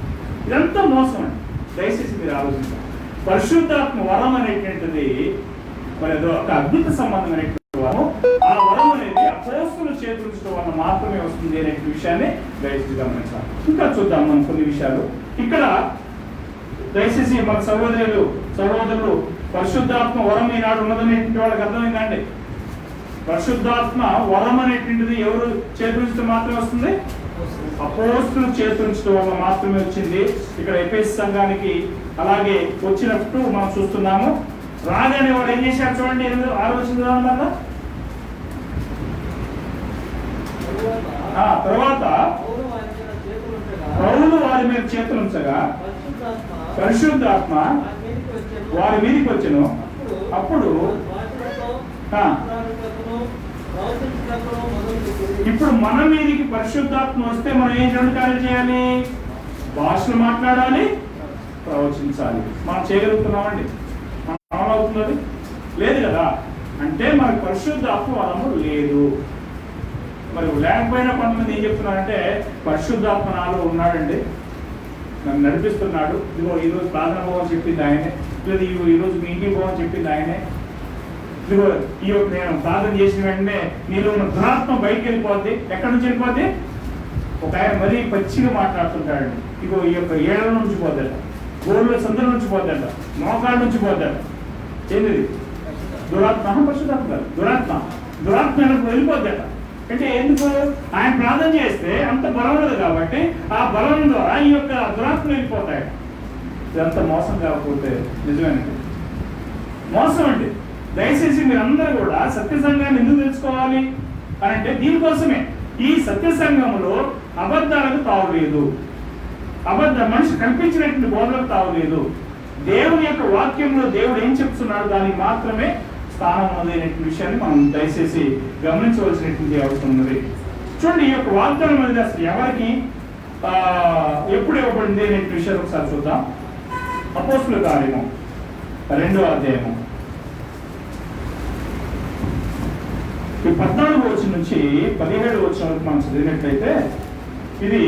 ఇదంతా మోసం అండి. దయచేసి మీరు ఆలోచించాలి. పరిశుద్ధాత్మ వరం అనేటువంటిది మరి అది ఒక అద్భుత సంబంధమైనటువంటి వరం. ఆ వరం అనేది అపోస్తలుల చేతుల వల్ల మాత్రమే వస్తుంది అనే విషయాన్ని దయచేసి గమనించాలి. ఇంకా చూద్దాం మనం కొన్ని విషయాలు. ఇక్కడ దయచేసి మన సహోదరులు పరిశుద్ధాత్మ వరం ఈనాడు ఉన్నదనేటువంటి వాళ్ళకి అర్థమైందండి. పరిశుద్ధాత్మ వరం అనేటువంటిది ఎవరు చేతులుంచడం మాత్రమే వస్తుంది? అపోస్తలుల చేతులుంచడం వల్ల మాత్రమే వచ్చింది. ఇక్కడ ఎఫెసు సంఘానికి అలాగే వచ్చినట్టు మనం చూస్తున్నాము. రాగానే వాడు ఏం చేశారు చూడండి, 6వ వచనం. తర్వాత పౌలు వారి మీద చేతులుంచగా పరిశుద్ధాత్మ వారి మీదకి వచ్చెను. అప్పుడు ఇప్పుడు మన మీదకి పరిశుద్ధాత్మ వస్తే మనం ఏం 2 కార్యాలు చేయాలి? భాషలు మాట్లాడాలి, ప్రవచించాలి. మనం చేయగలుగుతున్నామండి? మనం అవుతున్నది లేదు కదా. అంటే మనకు పరిశుద్ధాత్మ వరము లేదు. మరి లేకపోయినా కొంతమంది ఏం చెప్తున్నారంటే పరిశుద్ధాత్మ నాలో ఉన్నాడండి, నన్ను నడిపిస్తున్నాడు, ఇదిగో ఈరోజు ప్రార్థన పోవని చెప్పింది ఆయనే, లేదా ఈరోజు మీ ఇంటికి పోవని చెప్పింది ఆయనే, ఇదిగో ఈ యొక్క నేను ప్రార్థన చేసిన వెంటనే నీలో ఉన్న దురాత్మ బయటికి వెళ్ళిపోద్ది. ఎక్కడి నుంచి వెళ్ళిపోద్ది? ఒక ఆయన మరీ పచ్చిగా మాట్లాడుతుంటాడండి, ఇగో ఈ యొక్క ఏళ్ళ నుంచి పోద్దట, గోళ్ళ సందుల నుంచి పోద్దట, మోకాళ్ళ నుంచి పోద్దట. ఏంది దురాత్మ? పరిశుద్ధాత్మ కాదు, దురాత్మ వెళ్ళిపోద్దట. అంటే ఎందుకు? ఆయన ప్రార్థన చేస్తే అంత బలం ఉండదు కాబట్టి ఆ బలం ద్వారా ఈ యొక్క దురాత్మ వెళ్ళిపోతాయి. ఇదంతా మోసం కాకపోతే నిజమేనండి, మోసం అండి. దయచేసి మీరందరూ కూడా సత్య సంఘాన్ని ఎందుకు తెలుసుకోవాలి అని అంటే దీనికోసమే. ఈ సత్య సంఘంలో అబద్ధాలకు తావులేదు, మనిషి కల్పించినటువంటి బోధలకు తావులేదు. దేవుని యొక్క వాక్యంలో దేవుడు ఏం చెప్తున్నాడు దానికి మాత్రమే స్థానం ఉన్నదనేటువంటి విషయాన్ని మనం దయచేసి గమనించవలసినటువంటి అవసరం ఉన్నది. చూడండి, ఈ యొక్క వాగ్దానం అనేది అసలు ఎవరికి ఎప్పుడు ఇవ్వబడింది అనే విషయాలు ఒకసారి చూద్దాం. అపోస్తుల కార్యము 2వ అధ్యాయము 14వ వచనం నుంచి 17వ వచనం వరకు మనం చదివినట్లయితే ఇది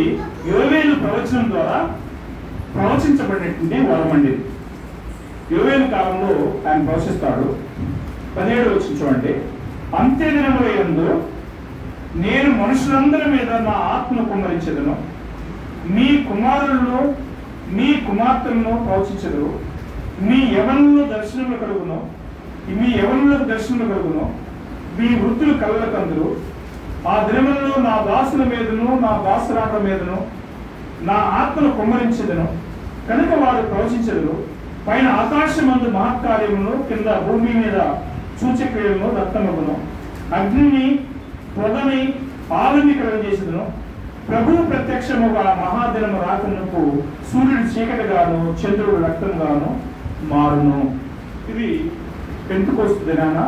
యోవేలు ప్రవచనం ద్వారా ప్రవచించబడినటువంటి వరం అండి. యోవేలు కాలంలో ఆయన ప్రవచిస్తాడు. 17వ వచనం చూడండి. అంత్య దినముల యందు నేను మనుషులందరి మీద నా ఆత్మను కుమ్మరించెదను, మీ కుమారులను మీ కుమార్తెలను ప్రవచించెదరు, మీ యవనులు దర్శనములు కలుగును, మీ వృద్ధులు కళ్ళకందురు. ఆ దినములలో నా దాసుల మీదను నా దాసురాల మీదను నా ఆత్మను కుమ్మరించెదను కనుక వారు ప్రవచించెదరు. పైన ఆకాశమందు మహత్కార్యమును, కింద భూమి మీద సూచక్రియలను రక్తమగును, అగ్నిని పొగని ఆవిని కలుగజేసెదను. ప్రభువు ప్రత్యక్షముగా మహాదినము రాకమునకు సూర్యుడు చీకటిగాను చంద్రుడు రక్తంగాను మారును. ఇది పెంతెకోస్తు దినాన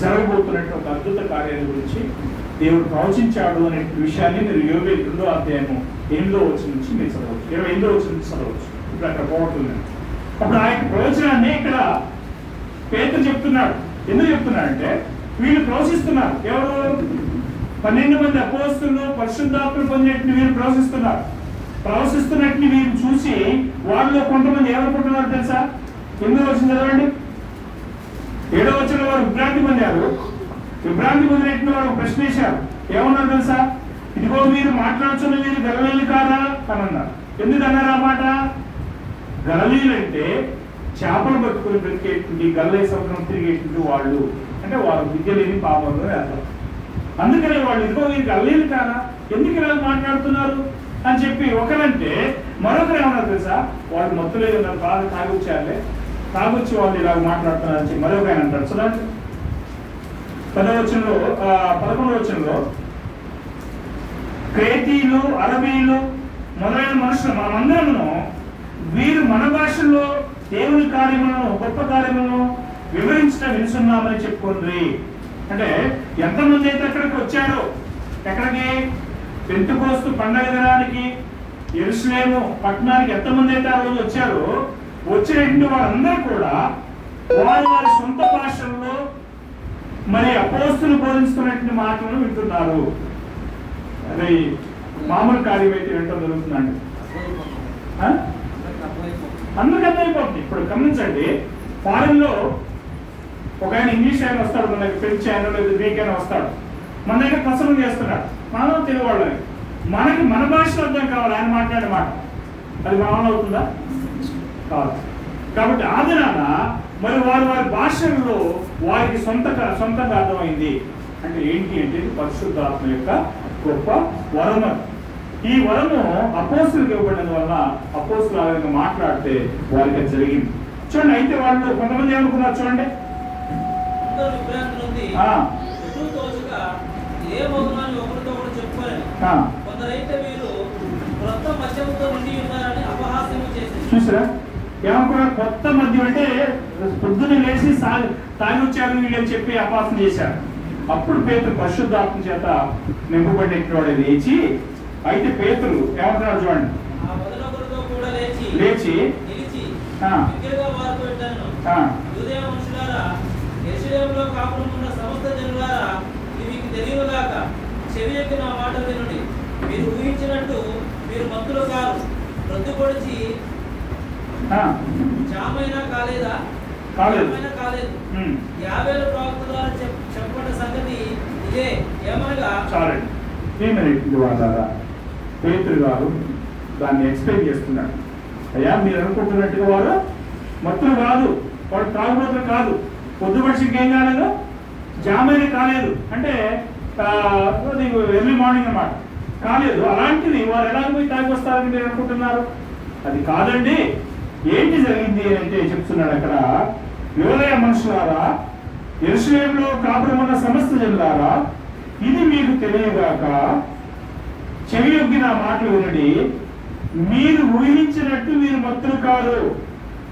జరగబోతున్నట్టు ఒక అద్భుత కార్యాల గురించి దేవుడు ప్రవచించాడు అనే విషయాన్ని మీరు యోవేలు 2వ అధ్యాయము 8వ వచనం నుంచి మీరు చదవచ్చు, 28వ వచనం నుంచి చదవచ్చు. ఇప్పుడు అక్కడ పోతుంది. అప్పుడు ఆయన ప్రవచనాన్ని ఇక్కడ పేతురు చెప్తున్నాడు. ఎందుకు చెప్తున్నాడంటే వీళ్ళు ప్రవచిస్తున్నారు. ఎవరు? 12 మంది అపోస్తలులు పరిశుద్ధాత్మ పొందినట్టు వీరు ప్రవచిస్తున్నట్టు వీరు చూసి వాళ్ళలో కొంతమంది ఏమనుకుంటున్నారు తెలుసా? 8వ వచనం చదవండి. 7వ వచనంలో వారు విభ్రాంతి పొందారు. విభ్రాంతి పొందినట్టు వారు ప్రశ్న వేశారు. ఏమన్నారు తెలుసా? ఇదిగో మీరు మాట్లాడుతున్న మీరు గలిలీయులు కాదా అని అన్నారు. ఎందుకు అన్నారు ఆ మాట? గలిలీయులు అంటే చేపలు పట్టుకుని బ్రతికేటువంటి గల్లే సముద్రం తిరిగేటువంటి వాళ్ళు, అంటే వారు విద్య లేని పాపంలో వేస్తారు. అందుకనే వాళ్ళు ఇదిగో మీరు గలిలీయులు కాదా, ఎందుకు ఇలా మాట్లాడుతున్నారు అని చెప్పి ఒకరంటే మరొకరు ఏమన్నారు తెలుసా? వాళ్ళు మొత్తులే ఉన్నారు, బాగా తాగొచ్చి వాళ్ళు ఇలా మాట్లాడుతున్నారు అని చెప్పి మరొక ఆయన అంటారు. చూడండి 11వ వచనంలో క్రేతీయులు అరబీలు మొదలైన మనుషులు మనమందరము వీరు మన భాషల్లో దేవుని కార్యములను గొప్ప కార్యములను వివరించడం వినుచున్నామని చెప్పుకుంది. అంటే ఎంతమంది అయితే అక్కడికి వచ్చారో, ఎక్కడికి? పెంతెకోస్తు పండగ దినానికి యెరూషలేము పట్టణానికి ఎంతమంది అయితే ఆ రోజు వచ్చారో, వచ్చినటువంటి వారందరూ కూడా వారి సొంత భాషల్లో మరి అపోస్తులు బోధిస్తున్నటువంటి మాటలను వింటున్నారు. అది మామూలు కార్యం అయితే వింటం జరుగుతుందండి. అందరికి అర్థమైపోతుంది. ఇప్పుడు గమనించండి, ఫారెన్ లో ఒక ఆయన ఇంగ్లీష్ ఆయన వస్తాడు, మన దగ్గర ఫ్రెంచ్ ఆయన లేదా గ్రీక్ ఆయన వస్తాడు, మన దగ్గర ప్రసంగం చేస్తున్నాడు. మనం తెలుగు వాళ్ళని, మనకి మన భాషలో అర్థం కావాలి ఆయన మాట్లాడే మాట. అది మామూలు అవుతుందా? కాదు. కాబట్టి ఆ దినాన మరి వారి భాషల్లో వారికి సొంతంగా అర్థమైంది. అంటే ఏంటి అంటే పరిశుద్ధాత్మ యొక్క గొప్ప వరము. ఈ వరము అపోస్తులకు ఇవ్వబడిన వల్ల అపోస్తులు ఆ విధంగా మాట్లాడితే వారికి జరిగింది. చూడండి, అయితే వాళ్ళు కొంతమంది ఏమనుకున్నారు చూడండి. చూసారా ఏమనుకున్నారు? కొత్త మద్యం అంటే పొద్దున్న లేచి తాగి వచ్చారు వీళ్ళు అని చెప్పి అపహాసం చేశారు. అప్పుడు పేతురు పరిశుద్ధాత్మ చేత నింపబడినటువంటి లేచి, అయితే పేతురు ఏమంటున్నారు చూడండి, లేచి తెలియగాక చెవి యొక్క నా మాట వినుడి. మీరు ఊహించినట్టు మీరు మత్తులు కారు. రొద్దు పొడిచి జామైనా కాలేదా? జామైనా కాలేదు. 50 ప్రవక్త ద్వారా చెప్పబడ్డ సంగతి ఇదే. ఏమనగా చాలండి. ఏమైనటువంటి వాళ్ళారా, పేతురు గారు దాన్ని ఎక్స్ప్లెయిన్ చేస్తున్నాడు. అయ్యా, మీరు అనుకుంటున్నట్టుగా వారు మొత్తం కాదు, వాడు తాగుబోతులు కాదు, పొద్దుపడికి ఏం కాలేదు, జామైన కాలేదు అంటే అది ఎర్లీ మార్నింగ్ అన్నమాట, కాలేదు. అలాంటిది వారు ఎలాగ పోయి తాగి వస్తారని మీరు అనుకుంటున్నారు? అది కాదండి. ఏంటి జరిగింది అంటే చెప్తున్నాడు అక్కడ, యోదయ మనుషులారా, యెరూషలేములో కాపురమున్న సమస్త జనులారా, ఇది మీకు తెలియగాక చెవి యొగ్గి నా మాటలు వినడి. మీరు ఊహించినట్టు మీరు మత్తులు కాదు,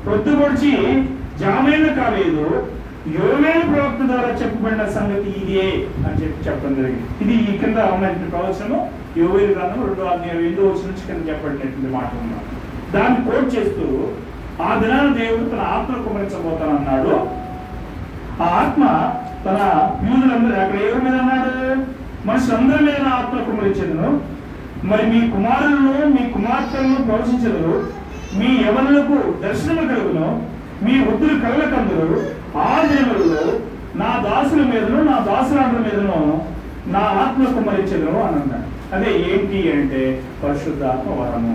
పొద్దుపొడిచి జామైన కాలేదు. యోవేలు ప్రవక్త ద్వారా చెప్పబడిన సంగతి ఇదే అని చెప్పడం జరిగింది. ఇది ఈ కింద ఉన్నటువంటి ప్రవచనము యోవేలు గ్రంథం 2:8 నుంచి కింద చెప్పబడినటువంటి మాట ఉన్నాడు. దాన్ని కోట్ చేస్తూ, ఆ దినాన దేవుడు తన ఆత్మను కుమరించబోతానన్నాడు. ఆ ఆత్మ తన యూదులందరూ, అక్కడ ఎవరి మీద అన్నాడు? మనుషులందరి మీద నా ఆత్మ కుమరించెదను. మరి మీ కుమారులను మీ కుమార్తెలను ప్రవచించెదరు. మీ యవనులకు దర్శనము కలుగును. మీ వృద్ధులు కలలకందరు. ఆ దినములలో నా దాసుల మీదను నా దాసురాండ్రుల మీదను నా ఆత్మ కుమరించెదను అని అన్నాడు. అదే ఏంటి అంటే పరిశుద్ధాత్మ వరము.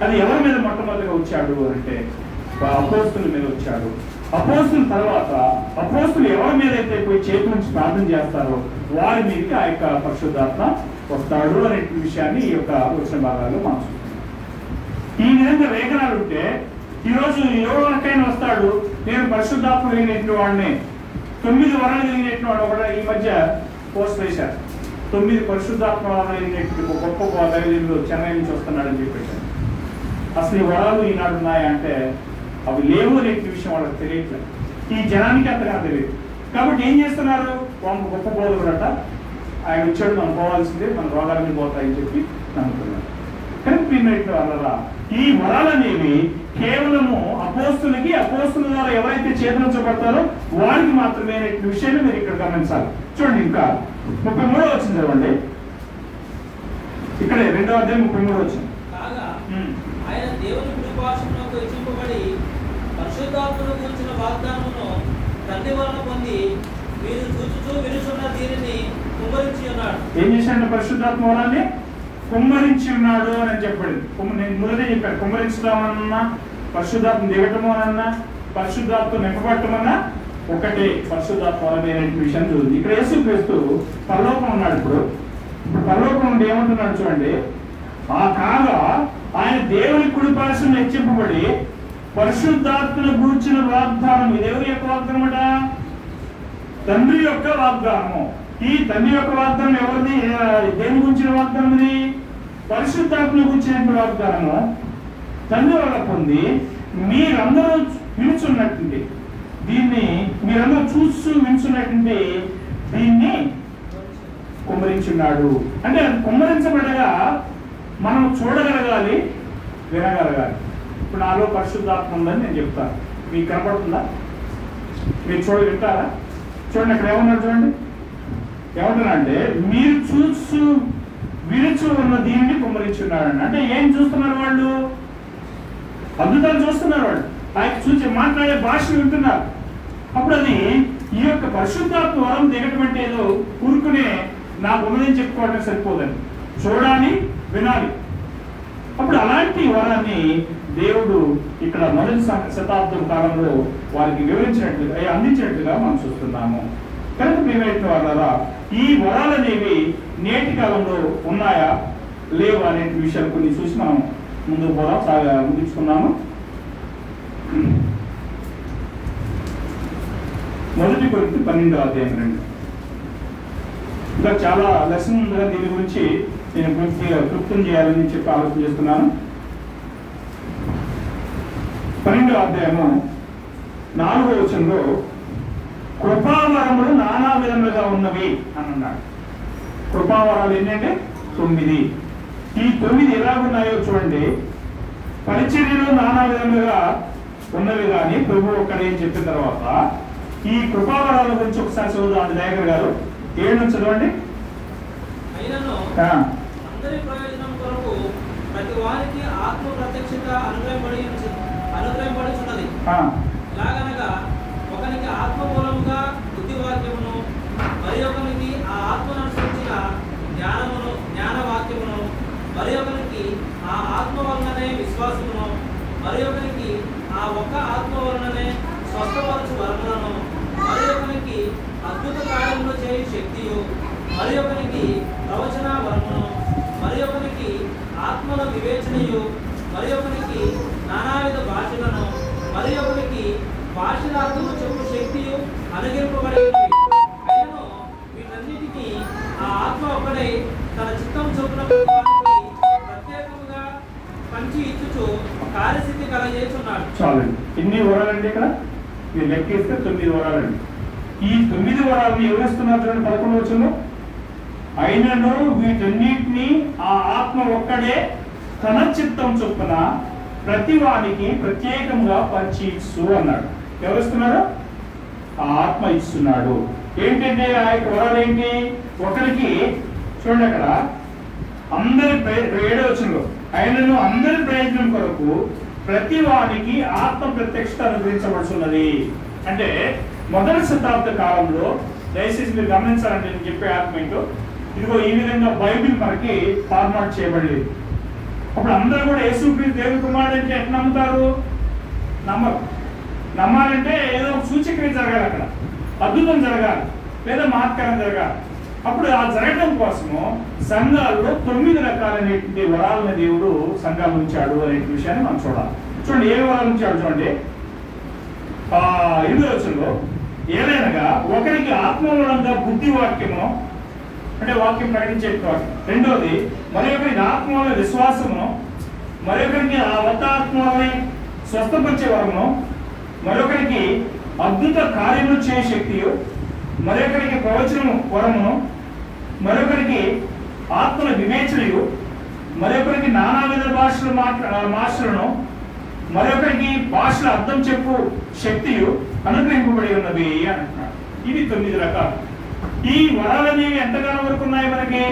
అది ఎవరి మీద మొట్టమొదటిగా వచ్చాడు అంటే అపోస్తుల మీద వచ్చాడు. అపోస్తుల తర్వాత అపోస్తులు ఎవరి మీద అయితే పోయి చేతి నుంచి ప్రార్థన చేస్తారో వారి మీదకి ఆ యొక్క పరిశుద్ధాత్మ వస్తాడు అనే విషయాన్ని ఈ యొక్క వచ్చిన భాగాల్లో మనం చూస్తున్నాం. ఈ విధంగా లేఖనాలు ఉంటే ఈరోజు ఎవరికైనా వస్తాడు, నేను పరిశుద్ధాత్మ కలిగినటువంటి వాడిని, 9 వరాలు కలిగినటువంటి వాడు కూడా ఈ మధ్య పోస్ట్ వేశారు. 9 పరిశుద్ధాత్మ కలిగినటువంటి గొప్ప దైవజనులు చెన్నై నుంచి వస్తున్నాడని చెప్పేశారు. అసలు ఈ వరాలు ఈనాడు ఉన్నాయంటే అవి లేవు అనే విషయం వాళ్ళకి తెలియట్లేదు. ఈ జనానికి అంతగా తెలియదు. కాబట్టి ఏం చేస్తున్నారు? వాళ్ళు గొప్ప బోధకుడట, ఆయన వచ్చాడు, మనం పోవాల్సిందే, మన రోగాలన్నీ పోతాయని చెప్పి నమ్ముతున్నారు. కానీ ప్రియమైన వాళ్ళరా, ఈ వరాలనేవి కేవలము అపోస్తులకి, అపోస్తుల ద్వారా ఎవరైతే చేతనించబడతారో వారికి మాత్రమే అనే విషయాన్ని మీరు ఇక్కడ గమనించాలి. చూడండి, ఇంకా 33 వచ్చింది చదవండి. ఇక్కడే 2వ అధ్యాయం 33 వచ్చింది. కాగా ఆయన దేవుని కృపాక్షమునకు హెచ్చింపబడి పరిశుద్ధాత్మను గురించిన వాగ్దానమును తండ్రి వలన పొంది మీరు చూచుచూ వినుచున్న దీనిని కుమ్మరించి ఉన్నాడు. ఏం చేశాడు? పరిశుద్ధాత్మ వరాన్ని కుమ్మరించి ఉన్నాడు అని చెప్పబడింది. నేను ముందే చెప్పాను, కుమ్మరించడమన్నా పరిశుద్ధాత్మ దిగటము అన్నా పరిశుద్ధాత్మ నింపబట్టమన్నా ఒకటే. పరిశుద్ధాత్మ వరం అనే విషయం చూడండి. ఇక్కడ యేసుక్రీస్తు పరలోకం ఉన్నాడు. ఇప్పుడు పరలోకం నుండి ఏమంటున్నాడు చూడండి. ఆ కాగా ఆయన దేవుని కుడిపార్శ్వమున హెచ్చింపబడి పరిశుద్ధాత్మను గూర్చిన వాగ్దానం. ఇది ఎవరి యొక్క వాగ్దానం అట? తండ్రి యొక్క వాగ్దానము. ఈ తండ్రి యొక్క వాగ్దానం ఎవరిది? దేని గురించిన వాగ్దానం? ఇది పరిశుద్ధాత్మను గురించిన వాగ్దానము తండ్రి వల్ల పొంది మీరందరూ వినుచున్నట్టుండి, దీన్ని మీరందరూ చూస్తూ వినుచున్నట్టుండి దీన్ని కుమ్మరించున్నాడు. అంటే అది కుమ్మరించబడగా మనం చూడగలగాలి, వినగలగాలి. ఇప్పుడు నాలో పరిశుద్ధాత్మ ఉందని నేను చెప్తాను, మీకు కనపడుతుందా? మీరు వింటారా? చూడండి, అక్కడ ఏమన్నారు చూడండి. ఏమంటున్నా అంటే మీరు చూస్తూ వినుచు ఉన్న దీన్ని కుమ్మరించున్నాడు. అంటే ఏం చూస్తున్నారు వాళ్ళు? అద్భుతాలు చూస్తున్నారు వాళ్ళు. ఆయన చూసి మాట్లాడే భాష వింటున్నారు. అప్పుడు అది ఈ యొక్క పరిశుద్ధాత్మ వరం దిగటం అంటే ఏదో ఊరుకునే నాకు ఉన్నదని చెప్పుకోవడం సరిపోదని, చూడాలి, వినాలి. అప్పుడు అలాంటి వరాన్ని దేవుడు ఇక్కడ మొదటి శతాబ్దం కాలంలో వారికి వివరించినట్లుగా, అందించినట్లుగా మనం చూస్తున్నాము. కనుక ప్రియమైన వాళ్ళారా, ఈ వరాలు అనేవి నేటి కాలంలో ఉన్నాయా లేవా అనే విషయాలు కొన్ని చూసి మనం ముందుకు పోదాం, ముగించుకున్నాము. మొదటి కొరింథీ 12వ అధ్యాయం 2. ఇంకా చాలా లెసన్ ఉందిగా, దీని గురించి నేను క్లుప్తం చేయాలని చెప్పి ఆలోచన చేస్తున్నాను. 12వ అధ్యాయము 4వ వచనంలో కృపావరములు నానా విధములుగా ఉన్నవి అని అన్నాడు. కృపావరాలు ఏంటంటే 9. ఈ 9 ఎలాగున్నాయో చూడండి. పరిచర్యలు నానా విధములుగా ఉన్నవి కానీ ప్రభు ఒక్కడే అని చెప్పిన తర్వాత ఈ కృపావరాల గురించి ఒకసారి చదువుదాం. దయాకర్ గారు 7 నుంచి చదవండి. ఆ, అందరి ప్రయోజనం కొరకు ప్రతి వారికి ఆత్మ ప్రత్యక్షత అనుగ్రహింపబడుచున్నది. ఆ, ఎలాగనగా ఒకనికి ఆత్మ మూలముగా బుద్ధివాక్యమును, మరి ఒకరికి ఆ ఆత్మను అనుసరించిన జ్ఞానవాక్యమును, మరి ఒకరికి ఆ ఆత్మ వలననే విశ్వాసమును, మరి ఒకరికి ఆ ఒక్క ఆత్మ వలననే స్వస్థపరచు వరములను, మరి ఒకరికి అద్భుత కార్యములు చేయు శక్తియు, మరి ఒకరికి ప్రవచన వరమును, మరి ఒకరికి ఆత్మల వివేచనయు, మరి ఒకరికి నానావిధ భాషలను, మరి ఒకరికి భాషల అర్థము చెప్పు శక్తియు అనుగ్రహింపబడినవి. అయినను వీటన్నిటికీ ఆ ఆత్మ ఒక్కడే తన చిత్తం చొప్పున ప్రత్యేకముగా పంచి ఇచ్చుచు కార్యసిద్ధి కలగజేస్తున్నాడు. చాలండి. ఎన్ని వరాలండి ఇక్కడ? మీరు లెక్కేస్తే 9 వరాలండి. ఈ 9 వరాలను ఎవరిస్తున్నారు చూడండి 11వ వచనంలో. అయినను వీటన్నిటినీ ఆ ఆత్మ ఒక్కడే తన చిత్తం చొప్పున ప్రతి వానికి ప్రత్యేకంగా పంచి ఇచ్చు అన్నాడు. ఎవరిస్తున్నారు? ఆ ఆత్మ ఇస్తున్నాడు. ఏంటంటే ఆ యొక్క వరాలు ఏంటి? ఒకరికి చూడండి అక్కడ అందరి 7వ వచనంలో, ఆయనను అందరి ప్రయోజనం కొరకు ప్రతి వానికి ఆత్మ ప్రత్యక్షత అనుగ్రహించబడుతున్నది. అంటే మొదటి శతాబ్ద కాలంలో, దయచేసి మీరు గమనించాలంటే నేను చెప్పే ఆత్మేంటో, ఇదిగో ఈ విధంగా బైబిల్ మనకి ఫార్మాట్ చేయబడలేదు. అప్పుడు అందరూ కూడా యేసుక్రీస్తు దేవుని కుమారుడు అంటే ఎట్లా నమ్ముతారు? నమ్మరు. నమ్మాలంటే ఏదో ఒక సూచక్రియ జరగాలి, అక్కడ అద్భుతం జరగాలి, లేదా మహత్కారం జరగాలి. అప్పుడు ఆ జరగడం కోసము సంఘాల్లో 9 రకాలైనటువంటి వరాలను దేవుడు సంఘాలు ఉంచాడు అనే విషయాన్ని మనం చూడాలి. చూడండి ఏ వరాలు ఉంచాడు చూడండి. 8వ వచనంలో, ఏలైనగా ఒకరికి ఆత్మూలంగా బుద్ధి వాక్యము, అంటే వాక్యం ప్రకటించే వాక్యం. రెండోది మరి ఒకరికి ఆత్మల విశ్వాసమును, మరొకరికి ఆ ఒక్క ఆత్మలని స్వస్థపరిచే వరమును, మరొకరికి అద్భుత కార్యములు చేయ శక్తియు, మరొకరికి ప్రవచనము వరమును, మరొకరికి ఆత్మల వివేచనయు, మరొకరికి నానావిధ భాషలను, మరొకరికి భాషల అర్థం చెప్పు శక్తియు అనుగ్రహింపబడి ఉన్నవి అని అంటున్నాడు. ఇవి 9 రకాలు. ఈ వరాలనేవి ఎంతకాలం వరకు ఉన్నాయి మనకి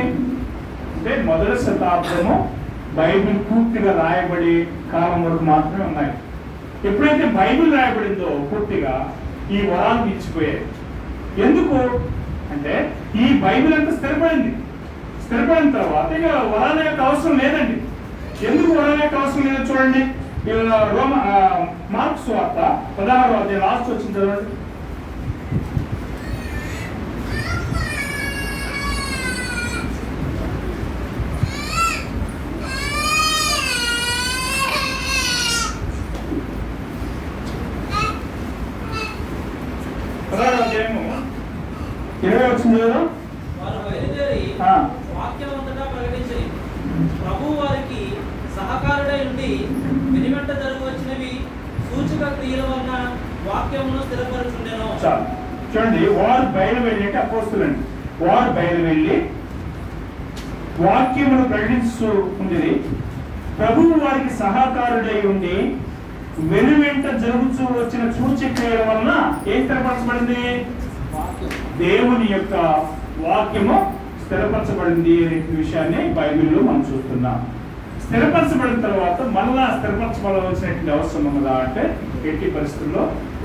అంటే మొదటి శతాబ్దము బైబిల్ పూర్తిగా రాయబడి కాలం వరకు మాత్రమే ఉన్నాయి. ఎప్పుడైతే బైబిల్ రాయబడిందో పూర్తిగా ఈ వరాలు నిలిచిపోయాయి. ఎందుకు అంటే ఈ బైబిల్ అంతా స్థిరపడిన తర్వాత ఇక వరాల యొక్క అవసరం లేదండి. ఎందుకు వరాల యొక్క అవసరం లేదో చూడండి. మార్క్స్ వార్త 16వ అధ్యాయం లాస్ట్ వచ్చింది చదవండి. వారు బయలుదేరి వాక్యమంతటా ప్రకటించరి. ప్రభువు వారికి సహకారుడై ఉండి వెనువెంట జరగవచ్చినవి సూచక క్రియల వలన వాక్యమును స్థిరపరచుండెను. చూడండి, వారు బయలువెళ్ళి అంటే అపోస్తులండి. వారు బయలువెళ్ళి వాక్యమును ప్రకటిస్తూ ఉండేది. ప్రభువు వారికి సహకారుడై ఉండి వెనువెంట జరుగుతూ వచ్చిన సూచక్రియల వలన ఏం స్థిరపరచబడింది? దేవుని యొక్క వాక్యము స్థిరపరచబడింది అనే విషయాన్ని బైబిల్లో మనం చూస్తున్నాం. స్థిరపరచబడిన తర్వాత మళ్ళా స్థిరపరచబడవలసినటువంటి అవసరం ఉన్నదా అంటే ఎట్టి పరిస్థితుల్లో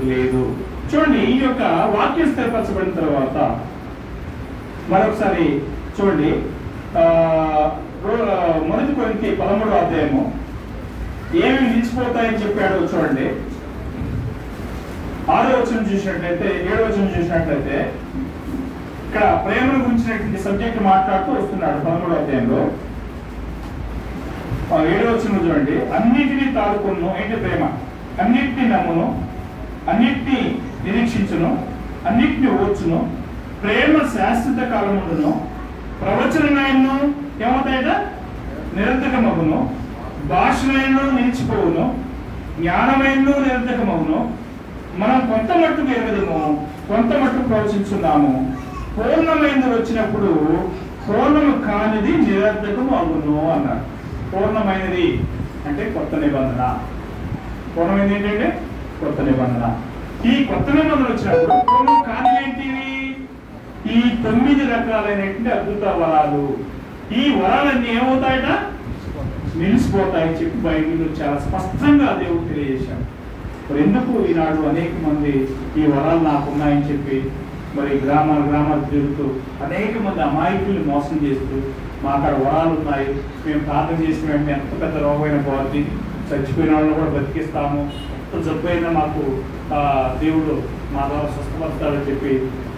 లేదు. చూడండి, ఈ యొక్క వాక్యం స్థిరపరచబడిన తర్వాత మరొకసారి చూడండి, 1 కొరింథీ 13వ అధ్యాయము ఏమి నిలిచిపోతాయని చెప్పాడో చూడండి. 6వ వచనం చూసినట్లయితే, 7వ వచనం చూసినట్లయితే ఇక్కడ ప్రేమను గురించినటువంటి సబ్జెక్ట్ మాట్లాడుతూ వస్తున్నాడు 13వ అధ్యాయంలో. 7వ వచనం చూడండి. అన్నిటినీ తాడుకును, ఏంటి ప్రేమ, అన్నిటినీ నమ్మును, అన్నిటినీ నిరీక్షించును, అన్నిటినీ ఓర్చును, ప్రేమ శాశ్వత కాలముండును, ప్రవచనమైనను ఏమవుతాయట నిరర్థకమగును, భాషలైనను నిలిచిపోవును, జ్ఞానమైనను నిరర్థకమగును. మనం కొంత మట్టుకు ఎరగదము, కొంత మట్టుకు ప్రవచించున్నాము. పూర్ణమైనది వచ్చినప్పుడు పూర్ణము కానిది నిరర్థకము అగును అన్నాడు. పూర్ణమైనది అంటే కొత్త నిబంధన. పూర్ణమైనది ఏంటంటే కొత్త నిబంధన. ఈ కొత్త నిబంధన వచ్చినప్పుడు పూర్ణం కాని ఏంటివి? ఈ 9 రకాలైనటువంటి అద్భుత వరాలు, ఈ వరాలన్నీ ఏమవుతాయట? నిలిచిపోతాయని చెప్పి బైబిల్లో చాలా స్పష్టంగా దేవుడు తెలియజేశాడు. మరి ఎందుకు ఈనాడు అనేక మంది ఈ వరాలు నాకున్నాయని చెప్పి మరి గ్రామాలు తిరుగుతూ అనేక మంది అమాయకుల్ని మోసం చేస్తూ మా అక్కడ వరాలు ఉన్నాయి, మేము ప్రార్థన చేసిన వెంటనే ఎంత పెద్ద రోగమైన పోతుంది, చచ్చిపోయిన వాళ్ళని కూడా బతికిస్తాము, ఎంత జబ్బు అయినా మాకు దేవుడు మా ద్వారా స్వస్థపడతాడని చెప్పి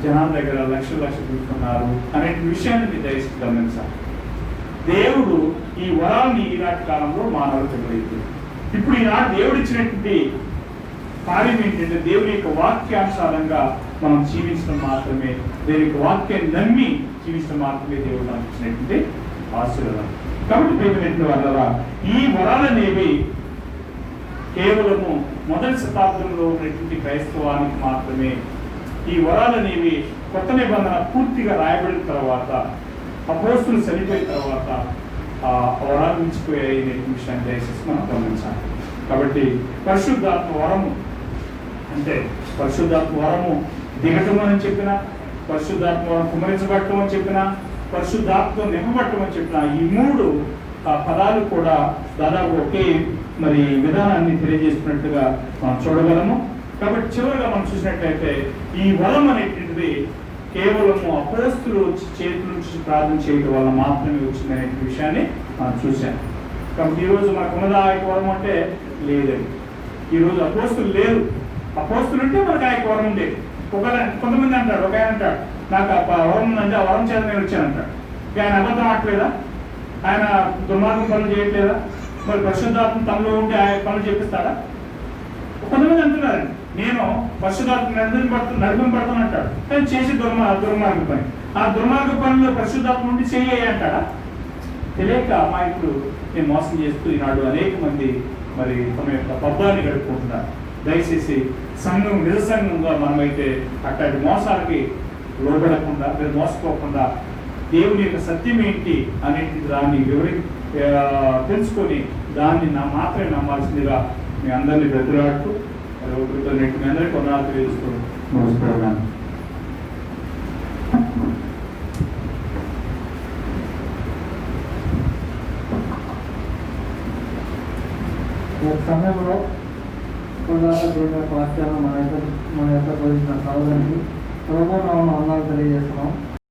జనాల దగ్గర లక్షలు తీసుకున్నారు అనే విషయాన్ని మీరు దయచేసి గమనించాలి. దేవుడు ఈ వరాన్ని ఈనాటి కాలంలో మానవులకు ఇవ్వలేదు. ఇప్పుడు ఈనాడు దేవుడు ఇచ్చినటువంటి కార్యం ఏంటంటే దేవుని యొక్క వాక్యానుసారంగా మనం జీవించడం మాత్రమే, దేవుని యొక్క వాక్యాన్ని నమ్మి జీవించడం మాత్రమే దేవుడు మనకు ఇచ్చినటువంటి ఆశీర్వాదం. కాబట్టి ప్రియమైనటువంటి వాళ్ళ ఈ వరాలనేవి కేవలము మొదటి శతాబ్దంలో ఉన్నటువంటి క్రైస్తవానికి మాత్రమే. ఈ వరాలనేవి కొత్త నిబంధన పూర్తిగా రాయబడిన తర్వాత, అపోస్తులు చనిపోయిన తర్వాత ఆ వరాలు మించిపోయాయి అనే విషయాన్ని దయచేసి మనం గమనించాలి. కాబట్టి పరిశుద్ధాత్మ వరము అంటే పరిశుద్ధాత్మ వరము దిగటం అని చెప్పిన, పరిశుద్ధాత్మ వరం కుమరించబడటం అని చెప్పిన, పరిశుద్ధాత్మ నింపబడటం అని చెప్పిన, ఈ మూడు పదాలు కూడా దాదాపు ఒకే మరి విధానాన్ని తెలియజేస్తున్నట్టుగా మనం చూడగలము. కాబట్టి చివరిగా మనం చూసినట్లయితే ఈ వరం అనేటువంటిది కేవలము అపోస్తులు చేతుల నుంచి ప్రార్థన చేయడం వల్ల మాత్రమే వచ్చిందనే విషయాన్ని మనం చూశాం. కాబట్టి ఈరోజు మనకు ఉన్నదా ఆ వరం అంటే లేదండి. ఈరోజు అపోస్తులు లేరు. అపోస్తులు ఉంటే మనకు ఆ వరం ఉండేది. కొంతమంది అంటాడు, ఒక ఆయన అంటాడు నాకు ఆ వరం ఉందంటే ఆ వరం చేత నేను వచ్చానంటాడు. ఆయన అబద్ధం ఆడలేదా? ఆయన దుర్మార్గం పనులు చేయట్లేదా? మరి పరిశుద్ధాత్మ తనలో ఉంటే ఆయన పనులు చేపిస్తాడా? కొంతమంది అంటున్నారండి, నేను పరిశుద్ధాత్మ నడిపింపబడతాను అంటాడు, కానీ చేసి దుర్మార్గ పని. ఆ దుర్మార్గ పనులు పరిశుద్ధాత్మ నుండి చేయ అంటాడా? తెలియక అమాయకులు నేను మోసం చేస్తూ ఈనాడు అనేక మంది మరి తమ యొక్క పబ్బాన్ని గడుపుకుంటున్నారు. దయచేసి సంఘం నిరసంగంగా మనమైతే అట్లాంటి మోసాలకి లోబడకుండా లేదా మోసపోకుండా దేవుని యొక్క సత్యం ఏంటి అనేది దాన్ని తెలుసుకొని దాన్ని మాత్రమే నమ్మాల్సిందిగా మీ అందరినీ బ్రతిలాడుతూ మరి ఒకరితో మీ అందరికీ కొన్నాళ్ళు తెలియజేస్తూ నమస్కారం. సమయంలో దేవుని వాక్యాలను మన యొక్క పోయిన సహోదరికి ప్రభునామమున వందనాలు తెలియజేస్తున్నాం.